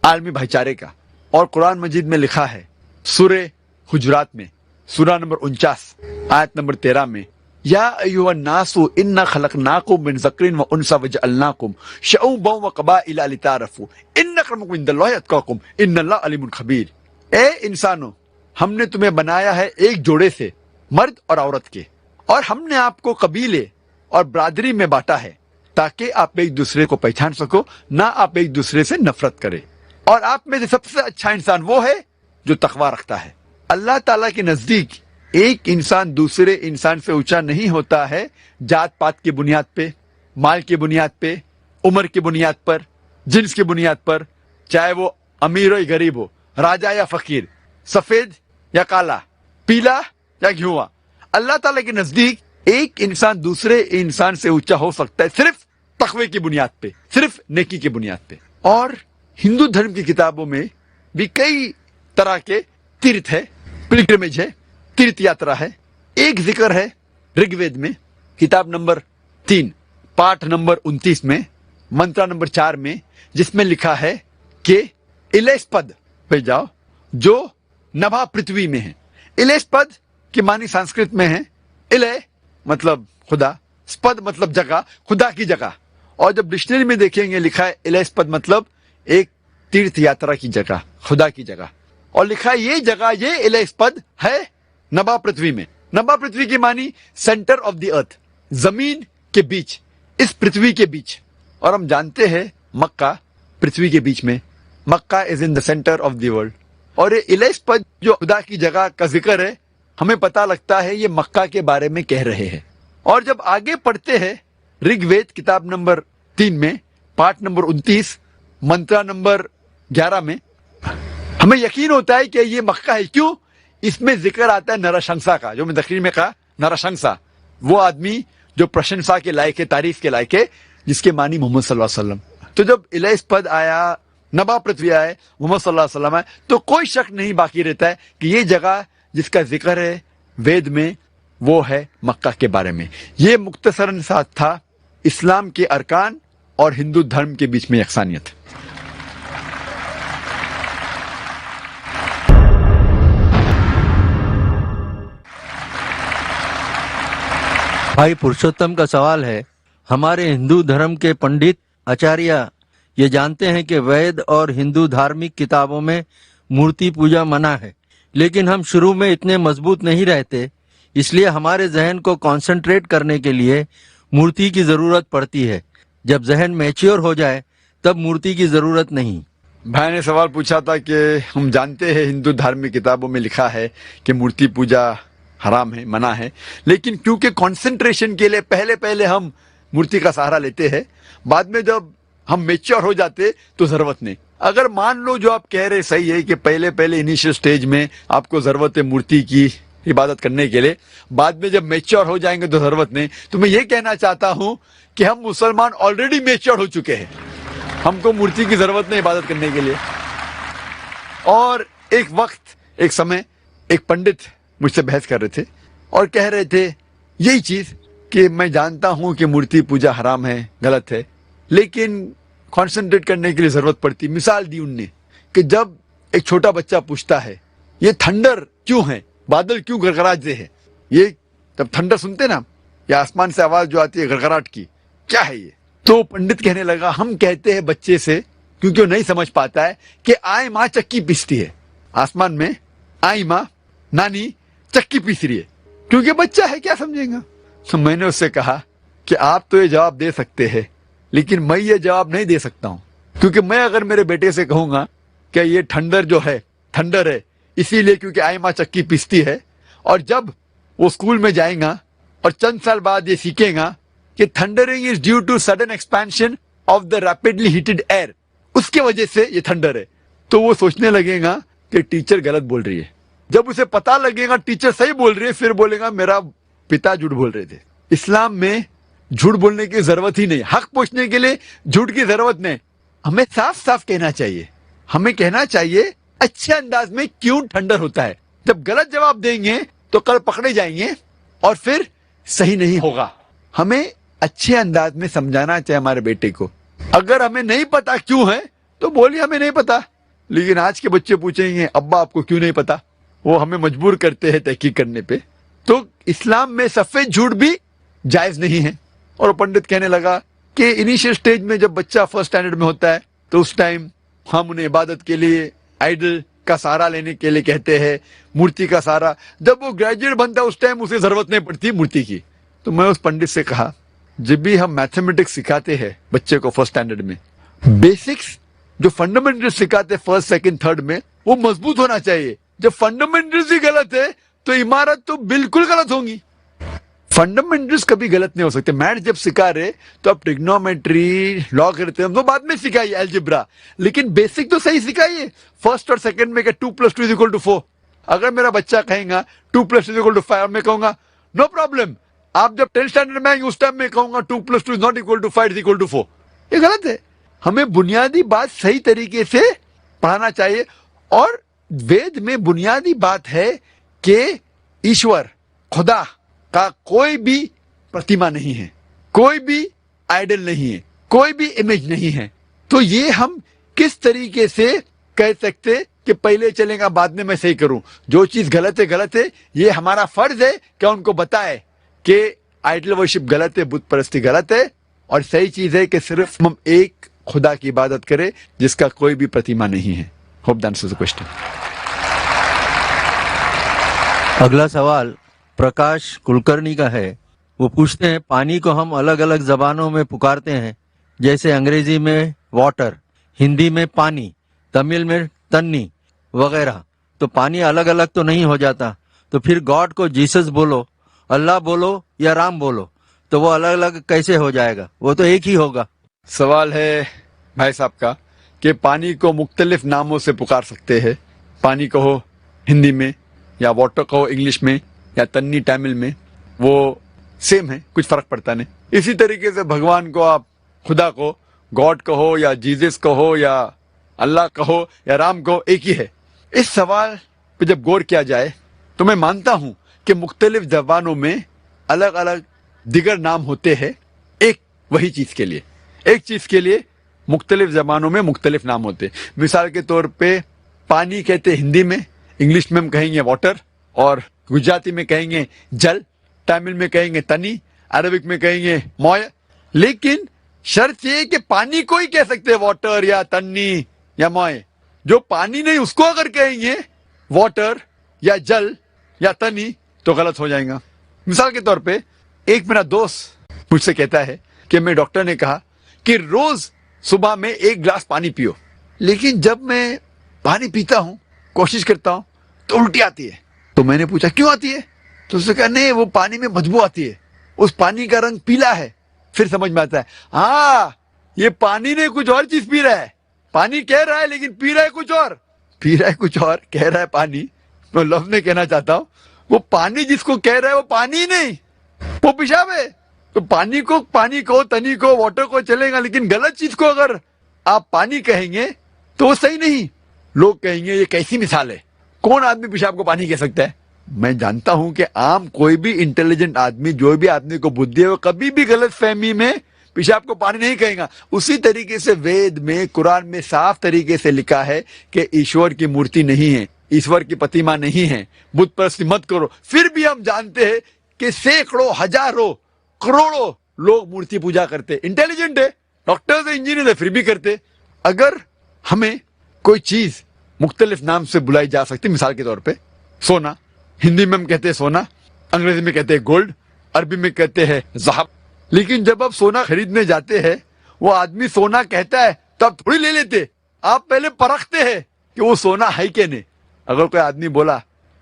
عالمی بھائی چارے کا۔ اور قرآن مجید میں لکھا ہے سورہ حجرات میں سورہ نمبر 49 آیت نمبر 13 میں، یا ایھا الناس انا خلقناکم من ذکر و انثی وجعلناکم شعوبا وقبائل لتعارفوا ان اکرمکم عند اللہ اتقاکم ان اللہ علیم خبیر۔ اے انسانوں، ہم نے تمہیں بنایا ہے ایک جوڑے سے، مرد اور عورت کے، اور ہم نے آپ کو قبیلے اور برادری میں بانٹا ہے تاکہ آپ ایک دوسرے کو پہچان سکو، نہ آپ ایک دوسرے سے نفرت کرے۔ اور آپ میں سے سب سے اچھا انسان وہ ہے جو تقوی رکھتا ہے۔ اللہ تعالیٰ کے نزدیک ایک انسان دوسرے انسان سے اونچا نہیں ہوتا ہے جات پات کی بنیاد پہ، مال کی بنیاد پہ، عمر کی بنیاد پر، جنس کی بنیاد پر، چاہے وہ امیر ہو یا غریب ہو، راجا یا فقیر، سفید یا کالا، پیلا یا گھیواں۔ اللہ تعالیٰ کے نزدیک ایک انسان دوسرے انسان سے اونچا ہو سکتا ہے صرف تقوی کی بنیاد پہ، صرف نیکی کی بنیاد پہ۔ اور ہندو دھرم کی کتابوں میں بھی کئی طرح کے تیرتھ ہے، پلگرمیج ہے، تیرتھ یاترا ہے۔ ایک ذکر ہے رگ وید میں کتاب نمبر 3 پاٹھ نمبر 29 میں منترا نمبر 4 میں، جس میں لکھا ہے کہ الیس پد پہ جاؤ جو نبھا پرتھوی میں ہے۔ الیس پد کی معنی سنسکرت میں ہے، الے مطلب خدا، سپد مطلب جگہ، خدا کی جگہ۔ اور جب ڈکشنری میں دیکھیں گے لکھا ہے الیس پد مطلب ایک تیرتھ یاترا کی جگہ، خدا کی جگہ۔ اور لکھا ہے یہ جگہ، یہ الیس پد ہے نبھا پرتھوی میں۔ نبھا پرتھوی کی معنی سینٹر آف دی ارتھ، زمین کے بیچ، اس پرتھوی کے بیچ۔ اور ہم جانتے ہیں مکہ پرتھوی کے بیچ میں، مکہ از ان دا سینٹر آف دی ورلڈ۔ اور یہ الیس پد جو خدا کی جگہ کا ذکر ہے ہمیں پتہ لگتا ہے یہ مکہ کے بارے میں کہہ رہے ہیں. اور جب آگے پڑھتے ہیں رگ وید کتاب نمبر 3 میں پارٹ نمبر 29 منترا نمبر 11 میں ہمیں یقین ہوتا ہے کہ یہ مکہ ہے. کیوں؟ اس میں ذکر آتا ہے نرشنسا کا, جو میں تقریر میں کہا نرشنسا, وہ آدمی جو پرشنسا کے لائق ہے, تعریف کے لائق ہے, جس کے معنی محمد صلی اللہ علیہ وسلم. تو جب الیس پد آیا, نبا پرتھوی آئے, محمد صلی اللہ علیہ وسلم آئے, تو کوئی شک نہیں باقی رہتا ہے کہ یہ جگہ جس کا ذکر ہے وید میں وہ ہے مکہ کے بارے میں. یہ مختصراً ساتھ تھا اسلام کے ارکان اور ہندو دھرم کے بیچ میں یکسانیت. بھائی پرشوتم کا سوال ہے, ہمارے ہندو دھرم کے پنڈت آچاریہ یہ جانتے ہیں کہ وید اور ہندو دھارمک کتابوں میں مورتی پوجا منع ہے, لیکن ہم شروع میں اتنے مضبوط نہیں رہتے, اس لیے ہمارے ذہن کو کانسنٹریٹ کرنے کے لیے مورتی کی ضرورت پڑتی ہے. جب ذہن میچیور ہو جائے تب مورتی کی ضرورت نہیں. بھائی نے سوال پوچھا تھا کہ ہم جانتے ہیں ہندو دھارمک کتابوں میں لکھا ہے کہ مورتی پوجا حرام ہے, منع ہے, لیکن کیونکہ کانسنٹریشن کے لیے پہلے ہم مورتی کا سہارا لیتے ہیں, بعد میں جب ہم میچور ہو جاتے تو ضرورت نہیں. اگر مان لو جو آپ کہہ رہے صحیح ہے کہ پہلے انیشیل سٹیج میں آپ کو ضرورت ہے مورتی کی عبادت کرنے کے لیے, بعد میں جب میچور ہو جائیں گے تو ضرورت نہیں. تو میں یہ کہنا چاہتا ہوں کہ ہم مسلمان آلریڈی میچور ہو چکے ہیں, ہم کو مورتی کی ضرورت نہیں عبادت کرنے کے لیے. اور ایک سمے ایک پنڈت مجھ سے بحث کر رہے تھے اور کہہ رہے تھے یہی چیز کہ میں جانتا ہوں کہ مورتی پوجا حرام ہے, غلط ہے, لیکن کانسنٹریٹ کرنے کے لیے ضرورت پڑتی. مثال دی ان نے کہ جب ایک چھوٹا بچہ پوچھتا ہے یہ تھنڈر کیوں ہے, بادل کیوں گڑگڑاتے ہیں, یہ جب تھنڈر سنتے نا, یا آسمان سے آواز جو آتی ہے گڑگڑاہٹ کی, کیا ہے یہ؟ تو پنڈت کہنے لگا ہم کہتے ہیں بچے سے, کیونکہ وہ نہیں سمجھ پاتا ہے, کہ آئے ماں چکی پیستی ہے, آسمان میں آئی ماں نانی چکی پیس رہی ہے, کیونکہ بچہ ہے, کیا سمجھیں گا. تو میں نے اس سے کہا کہ آپ تو یہ جواب دے سکتے ہیں, لیکن میں یہ جواب نہیں دے سکتا ہوں, کیونکہ میں اگر میرے بیٹے سے کہوں گا کہ یہ ٹھنڈر جو ہے ٹھنڈر ہے اسی لیے کیونکہ آئی ماں چکی پیستی ہے, اور جب وہ اسکول میں جائیں گا اور چند سال بعد یہ سیکھیں گا کہ thundering is due to sudden expansion of the rapidly heated air, اس کی وجہ سے یہ تھنڈر ہے, تو وہ سوچنے لگے گا کہ ٹیچر غلط بول رہی ہے. جب اسے پتا لگے گا ٹیچر صحیح بول رہی ہے, پھر بولے گا میرا پتا جھوٹ بول رہے تھے. اسلام میں جھوٹ بولنے کی ضرورت ہی نہیں, حق پوچھنے کے لیے جھوٹ کی ضرورت نہیں. ہمیں صاف صاف کہنا چاہیے, ہمیں کہنا چاہیے اچھے انداز میں کیوں ٹھنڈر ہوتا ہے. جب غلط جواب دیں گے تو کل پکڑے جائیں گے اور پھر صحیح نہیں ہوگا. ہمیں اچھے انداز میں سمجھانا چاہیے ہمارے بیٹے کو. اگر ہمیں نہیں پتا کیوں ہے تو بولیے ہمیں نہیں پتا, لیکن آج کے بچے پوچھیں گے ابا آپ کو کیوں نہیں پتا, وہ ہمیں مجبور کرتے ہیں تحقیق کرنے پہ. تو اسلام میں سفید جھوٹ بھی جائز نہیں ہے. اور پنڈت کہنے لگا کہ انیشیل سٹیج میں جب بچہ فرسٹ اسٹینڈرڈ میں ہوتا ہے تو اس ٹائم ہم انہیں عبادت کے لیے آئیڈل کا سہارا لینے کے لیے کہتے ہیں, مورتی کا سہارا. جب وہ گریجویٹ بنتا ہے اس ٹائم اسے ضرورت نہیں پڑتی مورتی کی. تو میں اس پنڈت سے کہا جب بھی ہم میتھمیٹکس سکھاتے ہیں بچے کو فرسٹ اسٹینڈرڈ میں, بیسکس جو فنڈامنٹل سکھاتے ہیں فرسٹ سیکنڈ تھرڈ میں وہ مضبوط ہونا چاہیے. جب فنڈامنٹلز ہی غلط ہے تو عمارت تو بالکل غلط ہوگی. فنڈامنٹلز کبھی غلط نہیں ہو سکتے. میتھ جب سکھا رہے تو آپ ٹریگنومیٹری لاگرتھم وہ بعد میں سکھائیے, الجبرا, لیکن بیسک تو صحیح سکھائیے. فرسٹ اور سیکنڈ میں کہ 2+2=4. اگر میرا بچہ کہیں گا 2+2=5, میں کہوں گا نو پرابلم. آپ جب 10th اسٹینڈرڈ میں آئیں گے اس ٹائم میں کہوں گا 2+2=5=4. یہ غلط ہے. ہمیں بنیادی بات صحیح طریقے سے پڑھانا چاہیے. اور وید میں بنیادی بات ہے کہ ایشور خدا کا کوئی بھی پرتیما نہیں ہے, کوئی بھی آئیڈل نہیں ہے, کوئی بھی امیج نہیں ہے. تو یہ ہم کس طریقے سے کہہ سکتے کہ پہلے چلیں گا بعد میں صحیح کروں. جو چیز غلط ہے غلط ہے, یہ ہمارا فرض ہے کہ ان کو بتائے کہ آئیڈل ورشپ غلط ہے, بت پرستی غلط ہے, اور صحیح چیز ہے کہ صرف ہم ایک خدا کی عبادت کرے جس کا کوئی بھی پرتیما نہیں ہے. Hope that answers the question. اگلا سوال پرکاش کلکرنی کا ہے. وہ پوچھتے ہیں پانی کو ہم الگ الگ زبانوں میں پکارتے ہیں, جیسے انگریزی میں واٹر, ہندی میں پانی, تمل میں تنی وغیرہ. تو پانی الگ الگ تو نہیں ہو جاتا، تو پھر گاڈ کو جیسس بولو، اللہ بولو یا رام بولو، تو وہ الگ الگ کیسے ہو جائے گا؟ وہ تو ایک ہی ہوگا۔ سوال ہے بھائی صاحب کا کہ پانی کو مختلف ناموں سے پکار سکتے ہیں، پانی کہو ہندی میں یا واٹر کہو انگلش میں یا تنی تامل میں، وہ سیم ہے، کچھ فرق پڑتا نہیں۔ اسی طریقے سے بھگوان کو آپ خدا کو گاڈ کہو یا جیزس کہو یا اللہ کہو یا رام کہو، ایک ہی ہے۔ اس سوال پہ جب غور کیا جائے تو میں مانتا ہوں کہ مختلف زبانوں میں الگ الگ دیگر نام ہوتے ہیں ایک وہی چیز کے لیے، ایک چیز کے لیے مختلف زبانوں میں مختلف نام ہوتے ہیں۔ مثال کے طور پہ پانی کہتے ہندی میں، انگلش میں ہم کہیں گے واٹر، اور گجراتی میں کہیں گے جل، تامل میں کہیں گے تنی، عربک میں کہیں گے موئے۔ لیکن شرط یہ کہ پانی کو ہی کہہ سکتے ہیں واٹر یا تنی یا موئے، جو پانی نہیں اس کو اگر کہیں گے واٹر یا جل یا تنی تو غلط ہو جائے گا۔ مثال کے طور پہ ایک میرا دوست مجھ سے کہتا ہے کہ میں ڈاکٹر نے کہا کہ روز صبح میں 1 گلاس پانی پیو، لیکن جب میں پانی پیتا ہوں کوشش کرتا ہوں تو الٹی آتی ہے۔ تو میں نے پوچھا کیوں آتی ہے؟ تو اس نے کہا نہیں، وہ پانی میں بدبو آتی ہے، اس پانی کا رنگ پیلا ہے۔ پھر سمجھ میں آتا ہے ہاں یہ پانی نہیں کچھ اور چیز پی رہا ہے، پانی کہہ رہا ہے لیکن پی رہا ہے کچھ اور، پی رہا ہے کچھ اور، کہہ رہا ہے پانی۔ میں لفظ میں کہنا چاہتا ہوں وہ پانی جس کو کہہ رہا ہے وہ پانی نہیں، وہ پیشاب ہے۔ تو پانی کو تنی کو واٹر کو چلے گا، لیکن غلط چیز کو اگر آپ پانی کہیں گے تو وہ صحیح نہیں۔ لوگ کہیں گے یہ کیسی مثال ہے، کون آدمی پیشاب کو پانی کہہ سکتا ہے؟ میں جانتا ہوں کہ عام کوئی بھی انٹیلیجنٹ آدمی، جو بھی آدمی کو بدھی ہے، وہ کبھی بھی غلط فہمی میں پیشاب کو پانی نہیں کہے گا۔ اسی طریقے سے وید میں، قرآن میں صاف طریقے سے لکھا ہے کہ ایشور کی مورتی نہیں ہے، ایشور کی پتیما نہیں ہے، بت پرستی مت کرو۔ پھر بھی ہم جانتے ہیں کہ سینکڑوں، ہزاروں، کروڑوں لوگ مورتی پوجا کرتے، انٹیلیجنٹ ہے، ڈاکٹرز انجینئر ہے، پھر بھی کرتے۔ اگر ہمیں کوئی چیز مختلف نام سے بلائی جا سکتی، مثال کے طور پہ سونا، ہندی میں ہم کہتے ہیں سونا، انگریزی میں کہتے ہیں گولڈ، عربی میں کہتے ہیں ذہب، لیکن جب آپ سونا خریدنے جاتے ہیں وہ آدمی سونا کہتا ہے تو آپ تھوڑی لے لیتے، آپ پہلے پرکھتے ہیں کہ وہ سونا ہے کہ نہیں۔ اگر کوئی آدمی بولا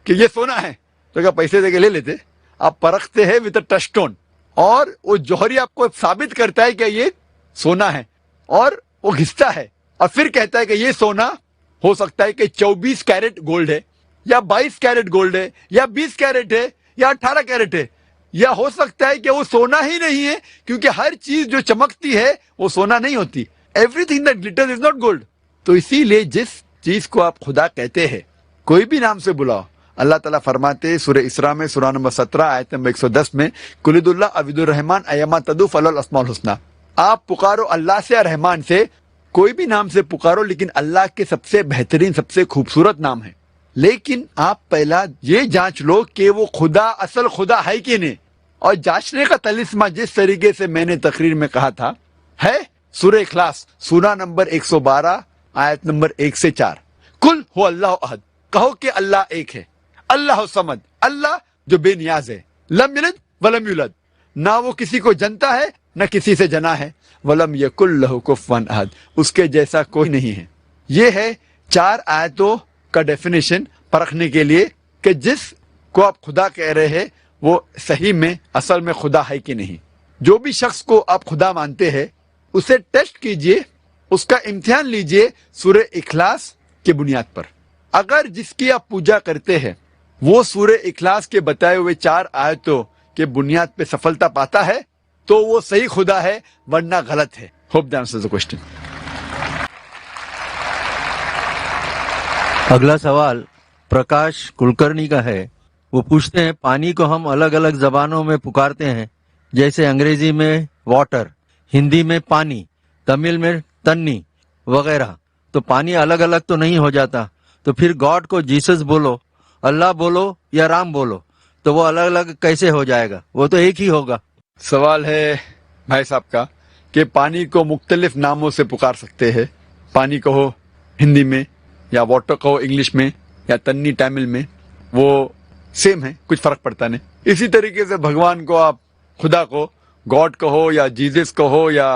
کہ یہ سونا ہے تو کیا پیسے دے کے لے لیتے؟ آپ پرکھتے ہیں وتھ اے ٹچ سٹون، اور وہ جوہری آپ کو ثابت کرتا ہے کہ یہ سونا ہے، اور وہ گھستا ہے اور پھر کہتا ہے کہ یہ سونا ہو سکتا ہے کہ 24 کیرٹ گولڈ ہے، یا 22 کیرٹ گولڈ ہے، یا 20 کیرٹ ہے، یا 18 کیرٹ ہے، یا ہو سکتا ہے کہ وہ سونا ہی نہیں ہے، کیونکہ ہر چیز جو چمکتی ہے وہ سونا نہیں ہوتی۔ Everything that glitters is not gold. تو اسی لیے جس چیز کو آپ خدا کہتے ہیں کوئی بھی نام سے بلاؤ، اللہ تعالیٰ فرماتے سورہ اسراء میں سورہ نمبر 17 آیت نمبر 110 میں قُلِ اللہ عبد الرحمن ایما تدعو فلہ الاسماء الحسنی، آپ پکارو اللہ سے اور رحمان سے، کوئی بھی نام سے پکارو، لیکن اللہ کے سب سے بہترین، سب سے خوبصورت نام ہے۔ لیکن آپ پہلا یہ جانچ لو کہ وہ خدا اصل خدا ہے کہ نہیں، اور جانچنے کا طلسمہ جس طریقے سے میں نے تقریر میں کہا تھا ہے سورہ اخلاص سورہ نمبر 112 آیت نمبر 1 سے 4، قل هو اللہ احد، کہو کہ اللہ ایک ہے، اللہ الصمد، اللہ جو بے نیاز ہے، لم یلد ولم یولد، نہ وہ کسی کو جنتا ہے نہ کسی سے جنا ہے، ولم یکن لہ کفوا احد، اس کے جیسا کوئی نہیں ہے۔ یہ ہے 4 آیتوں کا ڈیفینیشن پرکھنے کے لیے کہ جس کو آپ خدا کہہ رہے ہیں وہ صحیح میں اصل میں خدا ہے کہ نہیں۔ جو بھی شخص کو آپ خدا مانتے ہیں اسے ٹیسٹ کیجئے، اس کا امتحان لیجئے سورہ اخلاص کی بنیاد پر۔ اگر جس کی آپ پوجا کرتے ہیں وہ سورہ اخلاص کے بتائے ہوئے 4 آیتوں کے بنیاد پہ سفلتا پاتا ہے تو وہ صحیح خدا ہے، ورنہ غلط ہے۔ Hope that answers the question. اگلا سوال پرکاش کلکرنی کا ہے۔ وہ پوچھتے ہیں پانی کو ہم الگ الگ زبانوں میں پکارتے ہیں، جیسے انگریزی میں واٹر، ہندی میں پانی، تمل میں تنی وغیرہ، تو پانی الگ الگ تو نہیں ہو جاتا، تو پھر گاڈ کو جیسس بولو، اللہ بولو یا رام بولو، تو وہ الگ الگ کیسے ہو جائے گا؟ وہ تو ایک ہی ہوگا۔ سوال ہے بھائی صاحب کا کہ پانی کو مختلف ناموں سے پکار سکتے ہیں، پانی کہو ہندی میں یا واٹر کہو انگلش میں یا تنی تامل میں، وہ سیم ہے، کچھ فرق پڑتا نہیں۔ اسی طریقے سے بھگوان کو آپ خدا کو گاڈ کہو یا جیزس کہو یا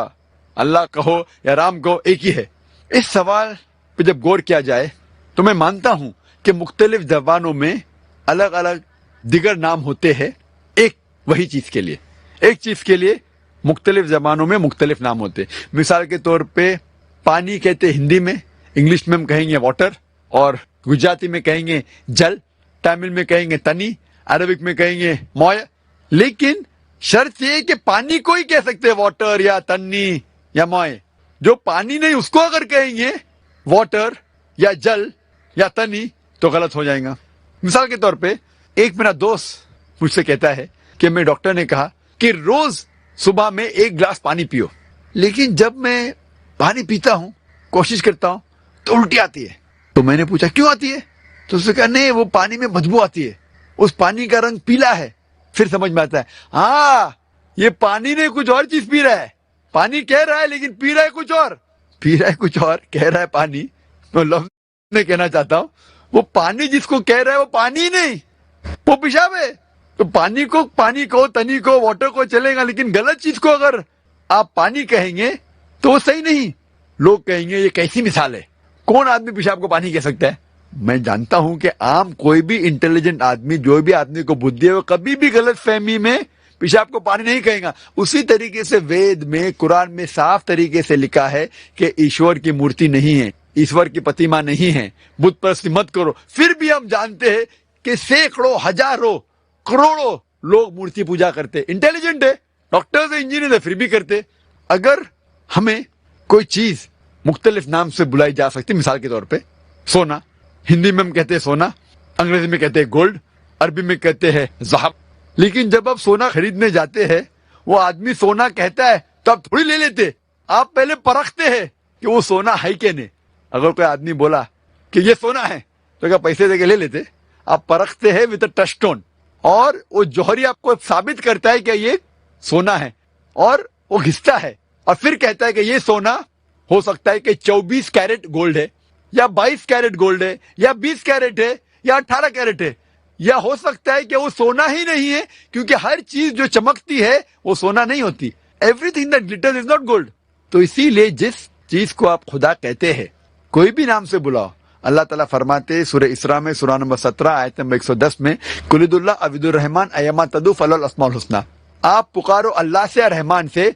اللہ کہو یا رام کہو، ایک ہی ہے۔ اس سوال پہ جب غور کیا جائے تو میں مانتا ہوں کہ مختلف زبانوں میں الگ الگ دیگر نام ہوتے ہیں ایک وہی چیز کے لیے. ایک چیز کے لیے مختلف زبانوں میں مختلف نام ہوتے. مثال کے طور پہ پانی کہتے ہندی میں، انگلش میں ہم کہیں گے واٹر، اور گجراتی میں کہیں گے جل، تامل میں کہیں گے تنی، عربک میں کہیں گے موئے. لیکن شرط یہ کہ پانی کو ہی کہہ سکتے واٹر یا تنی یا موئے. جو پانی نہیں اس کو اگر کہیں گے واٹر یا جل یا تنی تو غلط ہو جائے گا. مثال کے طور پہ ایک میرا دوست مجھ سے کہتا ہے کہ میں ڈاکٹر نے کہا کہ روز صبح میں 1 گلاس پانی پیو، لیکن جب میں پانی پیتا ہوں کوشش کرتا ہوں تو الٹی آتی ہے. تو میں نے پوچھا کیوں آتی ہے؟ تو اس نے کہا نہیں، وہ پانی میں بدبو آتی ہے، اس پانی کا رنگ پیلا ہے. پھر سمجھ میں آتا ہے ہاں یہ پانی نہیں کچھ اور چیز پی رہا ہے. پانی کہہ رہا ہے لیکن پی رہا ہے کچھ اور، پی رہا ہے کچھ اور، کہہ رہا ہے پانی. میں لفظ میں کہنا چاہتا ہوں وہ پانی جس کو کہہ رہا ہے وہ پانی ہی نہیں، وہ پیشاب ہے. تو پانی کو تنی کو واٹر کو چلے گا، لیکن غلط چیز کو اگر آپ پانی کہیں گے تو وہ صحیح نہیں. لوگ کہیں گے یہ کیسی مثال ہے، کون آدمی پیشاب کو پانی کہہ سکتا ہے؟ میں جانتا ہوں کہ عام کوئی بھی انٹیلیجنٹ آدمی، جو بھی آدمی کو بدھی ہے، وہ کبھی بھی غلط فہمی میں پیشاب کو پانی نہیں کہے گا. اسی طریقے سے وید میں، قرآن میں صاف طریقے سے لکھا ہے کہ ایشور کی مورتی نہیں ہے، ایشور کی پتیما نہیں ہے، بت پرستی مت کرو. پھر بھی ہم جانتے ہیں کہ سینکڑوں، ہزاروں، کروڑوں لوگ مورتی پوجا کرتے. انٹیلیجنٹ ہے، ڈاکٹرز انجینئر ہے، پھر بھی کرتے. اگر ہمیں کوئی چیز مختلف نام سے بلائی جا سکتی، مثال کے طور پہ سونا، ہندی میں ہم کہتے ہیں سونا، انگریزی میں کہتے ہیں گولڈ، عربی میں کہتے ہیں ذہب. لیکن جب آپ سونا خریدنے جاتے ہیں، وہ آدمی سونا کہتا ہے تو آپ تھوڑی لے لیتے، آپ پہلے پرکھتے ہیں کہ وہ سونا ہے کہ نہیں. اگر کوئی آدمی بولا کہ یہ سونا ہے تو کیا پیسے دے کے لے لیتے؟ آپ پرکھتے ہیں وتھ اے ٹچ اسٹون، اور وہ جوہری آپ کو ثابت کرتا ہے کہ یہ سونا ہے، اور وہ گھستا ہے اور پھر کہتا ہے کہ یہ سونا ہو سکتا ہے کہ 24 کیرٹ گولڈ ہے، یا 22 کیرٹ گولڈ ہے، یا 20 کیرٹ ہے، یا 18 کیرٹ ہے. یا ہو سکتا ہے کہ وہ سونا ہی نہیں ہے، کیونکہ ہر چیز جو چمکتی ہے وہ سونا نہیں ہوتی. Everything that glitters is not gold. تو اسی لیے جس چیز کو آپ خدا کہتے ہیں کوئی بھی نام سے بلاؤ. اللہ تعالیٰ فرماتے سورہ اسراء میں سورہ نمبر 17 آیت نمبر 110 میں قُلِ اللَّهُ عَبْدُ الرحمن ایما تدعوا فلہ الاسماء الحسنی. آپ پکارو اللہ سے اور رحمان سے،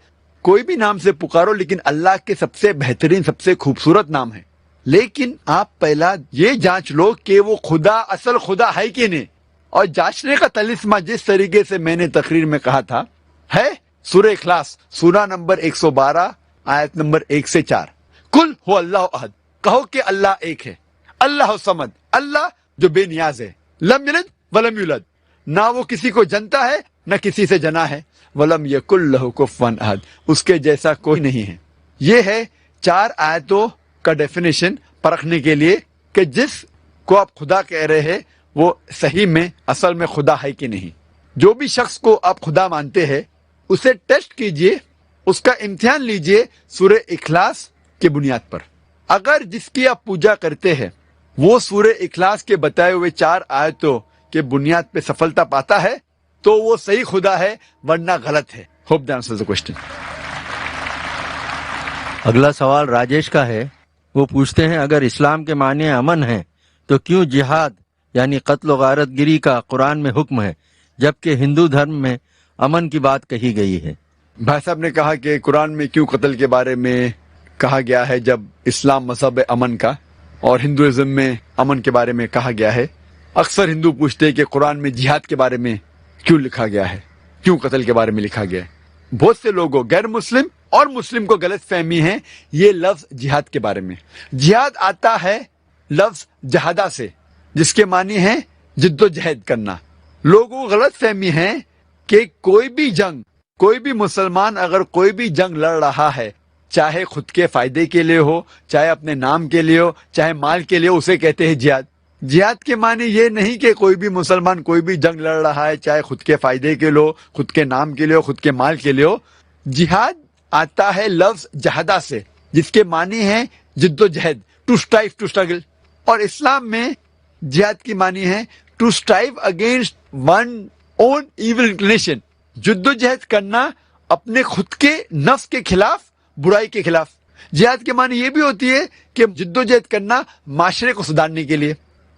کوئی بھی نام سے پکارو، لیکن اللہ کے سب سے بہترین، سب سے خوبصورت نام ہے. لیکن آپ پہلا یہ جانچ لو کہ وہ خدا اصل خدا ہے کہ نہیں. اور جانچنے کا طلسمہ جس طریقے سے میں نے تقریر میں کہا تھا ہے سورہ اخلاص، سورہ نمبر 112 آیت نمبر 1 سے 4. قل هو اللہ احد، کہو کہ اللہ ایک ہے. اللہ الصمد، اللہ جو بے نیاز ہے. لم یلد ولم یولد، نہ وہ کسی کو جنتا ہے نہ کسی سے جنا ہے. ولم یکن لہ کفوا احد، اس کے جیسا کوئی نہیں ہے. یہ ہے 4 آیتوں کا ڈیفینیشن پرکھنے کے لیے کہ جس کو آپ خدا کہہ رہے ہیں وہ صحیح میں اصل میں خدا ہے کہ نہیں. جو بھی شخص کو آپ خدا مانتے ہیں اسے ٹیسٹ کیجئے، اس کا امتحان لیجئے سورہ اخلاص کی بنیاد پر. اگر جس کی آپ پوجا کرتے ہیں وہ سورہ اخلاص کے بتائے ہوئے 4 آیتوں کے بنیاد پہ سفلتا پاتا ہے تو وہ صحیح خدا ہے، ورنہ غلط ہے. Hope that answers the question. اگلا سوال راجیش کا ہے. وہ پوچھتے ہیں اگر اسلام کے معنی امن ہے تو کیوں جہاد یعنی قتل و غارت گری کا قرآن میں حکم ہے جبکہ ہندو دھرم میں امن کی بات کہی گئی ہے؟ بھائی صاحب نے کہا کہ قرآن میں کیوں قتل کے بارے میں کہا گیا ہے جب اسلام مذہب ہے امن کا، اور ہندوازم میں امن کے بارے میں کہا گیا ہے. اکثر ہندو پوچھتے ہیں کہ قرآن میں جہاد کے بارے میں کیوں لکھا گیا ہے، کیوں قتل کے بارے میں لکھا گیا ہے. بہت سے لوگوں، غیر مسلم اور مسلم کو غلط فہمی ہے یہ لفظ جہاد کے بارے میں. جہاد آتا ہے لفظ جہادہ سے، جس کے معنی ہے جد و جہد کرنا. لوگوں کو غلط فہمی ہے کہ کوئی بھی جنگ، کوئی بھی مسلمان اگر کوئی بھی جنگ لڑ رہا ہے، چاہے خود کے فائدے کے لیے ہو، چاہے اپنے نام کے لیے ہو، چاہے مال کے لیے، اسے کہتے ہیں جہاد. جہاد کے معنی یہ نہیں کہ کوئی بھی مسلمان کوئی بھی جنگ لڑ رہا ہے، چاہے خود کے فائدے کے لیے ہو، خود کے نام کے لیے ہو، خود کے مال کے لیے ہو. جہاد آتا ہے لفظ جہادہ سے، جس کے معنی ہے جد و جہد، ٹو اسٹرائیو، ٹو اسٹرگل. اور اسلام میں جہاد کی معنی ہے to strive against one own evil inclination, جد و جہد کرنا اپنے خود کے نفس کے خلاف، برائی کے خلاف. جہاد کے معنی یہ بھی ہوتی ہے کہ جد و جہد کرنا معاشرے کو سدھارنے کے لیے.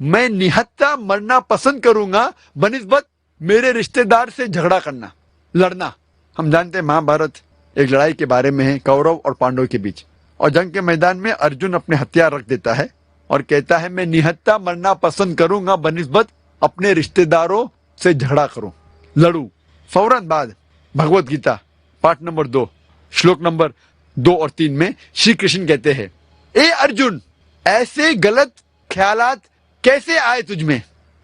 میں نہتا مرنا پسند کروں گا بنسبت میرے رشتے دار سے جھگڑا کرنا, لڑنا. ہم جانتے ہیں مہا بھارت ایک لڑائی کے بارے میں ہے کورو اور پانڈو کے بیچ, اور جنگ کے میدان میں ارجن اپنے ہتھیار رکھ دیتا ہے اور کہتا ہے میں نہتا مرنا پسند کروں گا بنسبت اپنے رشتے داروں سے جھگڑا کروں, لڑوں. فوراً بعد بھگوت گیتا پارٹ نمبر 2 شلوک نمبر 2 اور 3 میں شری کرشن کہتے ہیں, اے ارجن ایسے غلط خیالات کیسے آئے تجھ میں,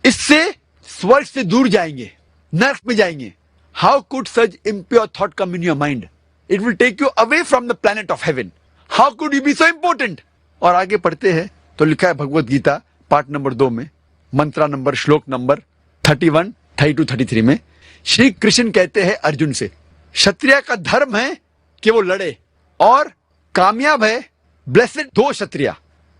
اس سے سورگ سے دور جائیں گے, نرک میں جائیں گے. How could such impure thought come in your mind, it will take you away from the plant of heaven, how could you be so important. اور آگے پڑھتے ہیں تو لکھا ہے بھگوت گیتا پارٹ نمبر 2 میں منترا نمبر شلوک نمبر 31, 32, 33 میں شری کرشن کہتے ہیں ارجن سے, شتریہ کا دھرم ہے کہ وہ لڑے اور کامیاب ہے بلیسڈ 2 شتریہ,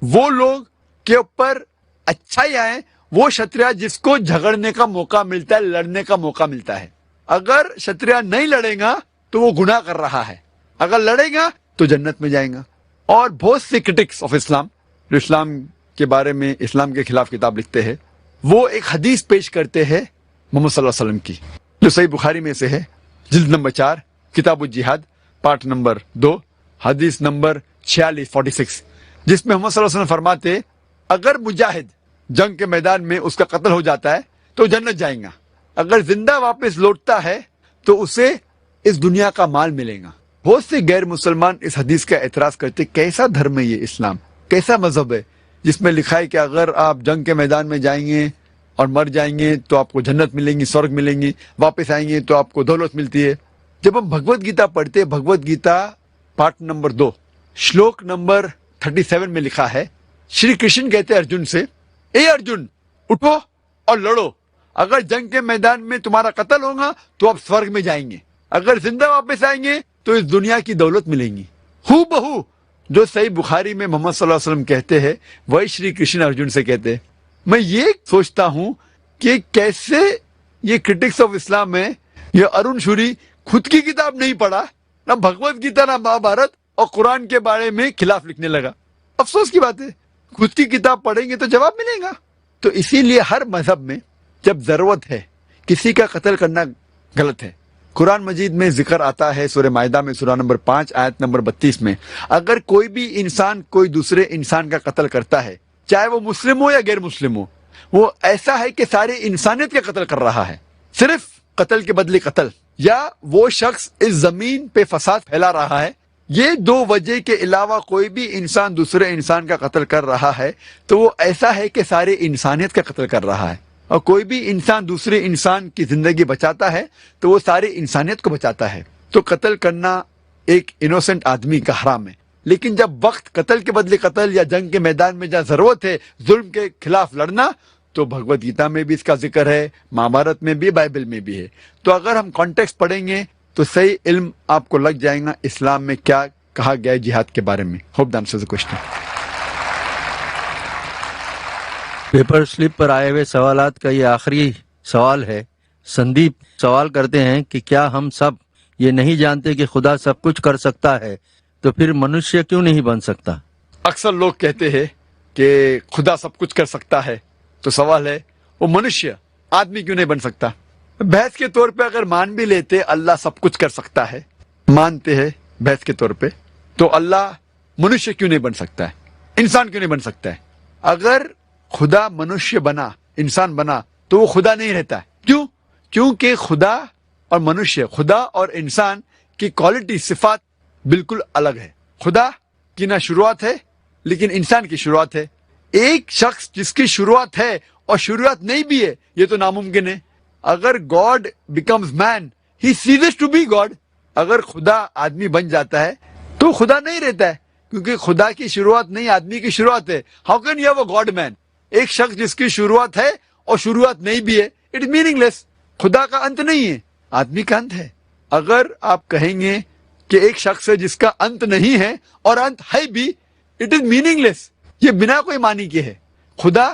وہ لوگ کے اوپر اچھائی آئے, وہ شتریہ جس کو جھگڑنے کا موقع ملتا ہے, لڑنے کا موقع ملتا ہے. اگر شتریہ نہیں لڑے گا تو وہ گناہ کر رہا ہے, اگر لڑے گا تو جنت میں جائیں گا. اور بہت سے کرٹکس آف اسلام جو اسلام کے بارے میں اسلام کے خلاف کتاب لکھتے ہیں, وہ ایک حدیث پیش کرتے ہیں محمد صلی اللہ علیہ وسلم کی جو صحیح بخاری میں سے ہے, جلد نمبر 4 کتاب الجہاد پارٹ نمبر 2 حدیث نمبر 46, جس میں محمد صلی اللہ علیہ وسلم فرماتے اگر مجاہد جنگ کے میدان میں اس کا قتل ہو جاتا ہے تو جنت جائیں گا, اگر زندہ واپس لوٹتا ہے تو اسے اس دنیا کا مال ملے گا. بہت سے غیر مسلمان اس حدیث کا اعتراض کرتے کیسا دھرم ہے یہ اسلام, کیسا مذہب ہے جس میں لکھا ہے کہ اگر آپ جنگ کے میدان میں جائیں گے اور مر جائیں گے تو آپ کو جنت ملیں گی, سورگ ملیں گی, واپس آئیں گے تو آپ کو دولت ملتی ہے. جب ہم بھگوت گیتا پڑھتے, بھگوت گیتا پارٹ نمبر 2 شلوک نمبر 37 میں لکھا ہے شری کرشن کہتے ارجن سے, اے ارجن اٹھو اور لڑو, اگر جنگ کے میدان میں تمہارا قتل ہوگا تو آپ سورگ میں جائیں گے, اگر زندہ واپس آئیں گے تو اس دنیا کی دولت ملیں گی. ہو بہو جو صحیح بخاری میں محمد صلی اللہ علیہ وسلم کہتے ہیں وہی شری کرشن ارجن سے کہتے ہیں. میں یہ سوچتا ہوں کہ کیسے یہ کرٹکس آف اسلام ہے, یہ ارون شوری خود کی کتاب نہیں پڑھا, نہ بھگوت گیتا نہ مہا بھارت, اور قرآن کے بارے میں خلاف لکھنے لگا. افسوس کی بات ہے, خود کی کتاب پڑھیں گے تو جواب ملے گا. تو اسی لیے ہر مذہب میں جب ضرورت ہے کسی کا قتل کرنا غلط ہے. قرآن مجید میں ذکر آتا ہے سورہ مائدہ میں سورہ نمبر 5 آیت نمبر 32 میں, اگر کوئی بھی انسان کوئی دوسرے انسان کا قتل کرتا ہے چاہے وہ مسلم ہو یا غیر مسلم ہو, وہ ایسا ہے کہ ساری انسانیت کا قتل کر رہا ہے, صرف قتل کے بدلے قتل, یا وہ شخص اس زمین پہ فساد پھیلا رہا ہے. یہ 2 وجہ کے علاوہ کوئی بھی انسان دوسرے انسان کا قتل کر رہا ہے تو وہ ایسا ہے کہ ساری انسانیت کا قتل کر رہا ہے. اور کوئی بھی انسان دوسرے انسان کی زندگی بچاتا ہے تو وہ ساری انسانیت کو بچاتا ہے. تو قتل کرنا ایک انوسنٹ آدمی کا حرام ہے, لیکن جب وقت قتل کے بدلے قتل یا جنگ کے میدان میں جہاں ضرورت ہے ظلم کے خلاف لڑنا, تو بھگوت گیتا میں بھی اس کا ذکر ہے, مہا بھارت میں بھی, بائبل میں بھی ہے. تو اگر ہم کانٹیکسٹ پڑھیں گے تو صحیح علم آپ کو لگ جائے گا اسلام میں کیا کہا گیا ہے جہاد کے بارے میں. Hope the answers the question. Paper slip پر آئے ہوئے سوالات کا یہ آخری سوال ہے. سندیپ سوال کرتے ہیں کہ کیا ہم سب یہ نہیں جانتے کہ خدا سب کچھ کر سکتا ہے, تو پھر منشیہ کیوں نہیں بن سکتا؟ اکثر لوگ کہتے ہیں کہ خدا سب کچھ کر سکتا ہے, تو سوال ہے وہ منشیہ آدمی کیوں نہیں بن سکتا؟ بحث کے طور پہ اگر مان بھی لیتے اللہ سب کچھ کر سکتا ہے, مانتے ہیں بحث کے طور پہ, تو اللہ منشیہ کیوں نہیں بن سکتا ہے, انسان کیوں نہیں بن سکتا ہے؟ اگر خدا منشیہ بنا, انسان بنا, تو وہ خدا نہیں رہتا ہے. کیوں؟ کیونکہ خدا اور منشیہ, خدا اور انسان کی کوالٹی, صفات بالکل الگ ہے. خدا کی نہ شروعات ہے لیکن انسان کی شروعات ہے. ایک شخص جس کی شروعات ہے اور شروعات نہیں بھی ہے, یہ تو ناممکن ہے. اگر God becomes man he ceases to be God, اگر خدا آدمی بن جاتا ہے تو خدا نہیں رہتا ہے, کیونکہ خدا کی شروعات نہیں, آدمی کی شروعات ہے. How can you have a god man? ایک شخص جس کی شروعات ہے اور شروعات نہیں بھی ہے, اٹ از میننگ لیس. خدا کا انت نہیں ہے, آدمی کا انت ہے. اگر آپ کہیں گے کہ ایک شخص ہے جس کا انت نہیں ہے اور انت ہے بھی, اٹ از میننگ لیس. یہ بنا کوئی معنی کے ہے. خدا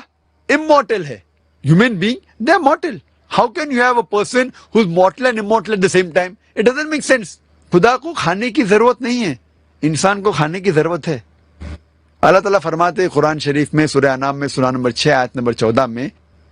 immortal ہے, human being they are mortal. How can you have a person who is mortal and immortal at the same time? It doesn't make sense. خدا کو کھانے کی ضرورت نہیں ہے, انسان کو کھانے کی ضرورت ہے. اللہ تعالیٰ فرماتے قرآن شریف میں سورہ انعام میں سورہ نمبر 6 آیت نمبر 14 میں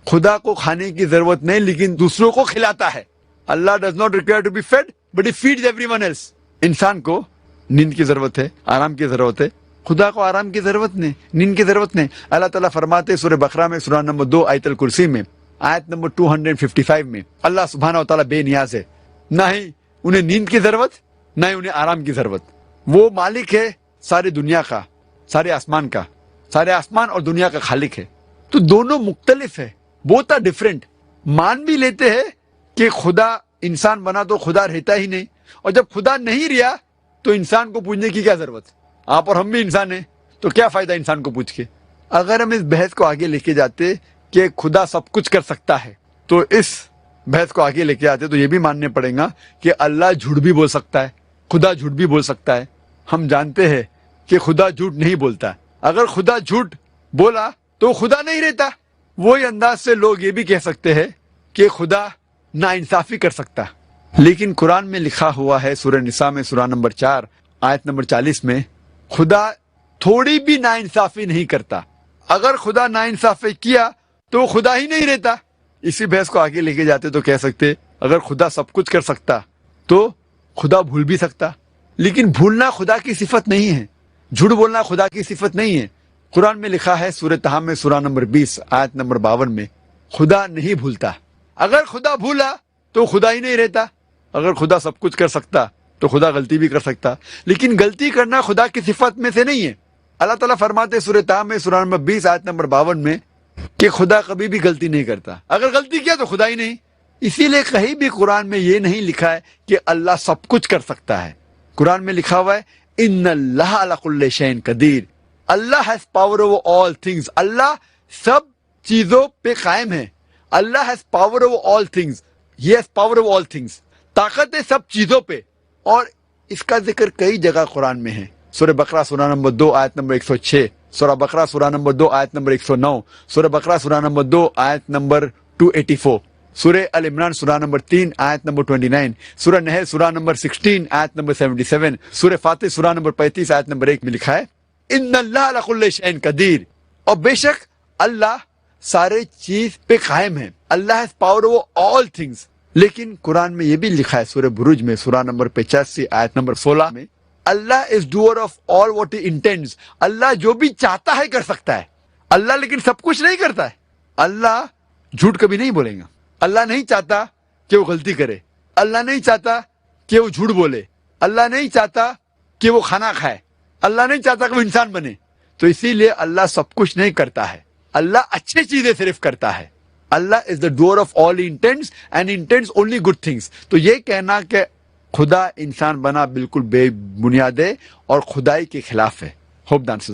خدا کو کھانے کی ضرورت نہیں لیکن دوسروں کو کھلاتا ہے. Allah does not require to be fed but he feeds everyone else. انسان کو نیند کی ضرورت ہے, آرام کی ضرورت ہے, خدا کو آرام کی ضرورت نہیں, نیند کی ضرورت نہیں. اللہ تعالیٰ فرماتے سورہ بقرہ میں سورہ نمبر 2 آیت الکرسی میں آیت نمبر 255 میں اللہ سبحانہ و تعالیٰ بے نیاز ہے, نہ ہی انہیں نیند کی ضرورت نہ ہی انہیں آرام کی ضرورت. وہ مالک ہے ساری دنیا کا, سارے آسمان اور دنیا کا خالق ہے. تو دونوں مختلف ہے, بوتھ آر ڈفرینٹ. مان بھی لیتے ہیں کہ خدا انسان بنا تو خدا رہتا ہی نہیں, اور جب خدا نہیں رہا تو انسان کو پوچھنے کی کیا ضرورت. آپ اور ہم بھی انسان ہیں تو کیا فائدہ انسان کو پوچھ کے. اگر ہم اس بحث کو آگے لے کے جاتے کہ خدا سب کچھ کر سکتا ہے تو اس بحث کو آگے لے کے آتے تو یہ بھی ماننے پڑے گا کہ اللہ جھوٹ بھی بول سکتا ہے, خدا جھوٹ بھی بول سکتا ہے. ہم جانتے ہیں کہ خدا جھوٹ نہیں بولتا. اگر خدا جھوٹ بولا تو خدا نہیں رہتا. وہی انداز سے لوگ یہ بھی کہہ سکتے ہیں کہ خدا ناانصافی کر سکتا. لیکن قرآن میں لکھا ہوا ہے سورہ نساء میں سورہ نمبر 4 آیت نمبر 40 میں خدا تھوڑی بھی ناانصافی نہیں کرتا. اگر خدا ناانصافی کیا تو خدا ہی نہیں رہتا. اسی بحث کو آگے لے کے جاتے تو کہہ سکتے اگر خدا سب کچھ کر سکتا تو خدا بھول بھی سکتا. لیکن بھولنا خدا کی صفت نہیں ہے, جھوٹ بولنا خدا کی صفت نہیں ہے. قرآن میں لکھا ہے سورہ طہ میں سورہ نمبر 20 آیت نمبر 52 میں خدا نہیں بھولتا. اگر خدا بھولا تو خدا ہی نہیں رہتا. اگر خدا سب کچھ کر سکتا تو خدا غلطی بھی کر سکتا, لیکن غلطی کرنا خدا کی صفت میں سے نہیں ہے. اللہ تعالیٰ فرماتے سورہ طہ میں سورہ نمبر 20 آیت نمبر 52 میں کہ خدا کبھی بھی غلطی نہیں کرتا. اگر غلطی کیا تو خدا ہی نہیں. اسی لیے کہیں بھی قرآن میں یہ نہیں لکھا ہے کہ اللہ سب کچھ کر سکتا ہے. قرآن میں لکھا ہوا ہے ان اللہ علی کل شیء قدیر, Allah has power over all things. Allah سب چیزوں پہ قائم ہے. Allah has power over all things, he has power over all things. طاقت ہے سب چیزوں پہ, اور اس کا ذکر کئی جگہ قرآن میں ہے. سورہ بقرہ سورہ نمبر 2 آیت نمبر 106, سورہ بقرہ سورہ نمبر 2 آیت نمبر 109, سورہ بقرہ سورہ نمبر 2 آیت نمبر 284, سورہ ال عمران سورہ نمبر 3 آیت نمبر 29, سورہ نحل سورہ نمبر 16 آیت نمبر 77, سورہ فاتر سورہ نمبر 35 آیت نمبر 1 میں لکھا ہے ان اللہ علی کل شیء قدیر. اور بے شک اللہ سارے چیز پہ قائم ہے. Allah has power over all things. لیکن قرآن میں یہ بھی لکھا ہے سورہ بروج میں سورہ نمبر 85 آیت نمبر 16 میں Allah is doer of all what he intends. Allah جو بھی چاہتا ہے کر سکتا ہے. اللہ لیکن سب کچھ نہیں کرتا ہے. اللہ جھوٹ کبھی نہیں بولے گا. اللہ نہیں چاہتا کہ وہ غلطی کرے. اللہ نہیں چاہتا کہ وہ جھوٹ بولے. اللہ نہیں چاہتا کہ وہ کھانا کھائے. اللہ نہیں چاہتا کہ وہ انسان بنے. تو اسی لیے اللہ سب کچھ نہیں کرتا ہے. اللہ اچھی چیزیں صرف کرتا ہے. Allah is the doer of all intents and intents only good things. تو یہ کہنا کہ خدا انسان بنا بالکل بے بنیاد ہے اور خدائی کے خلاف ہے. Hope dance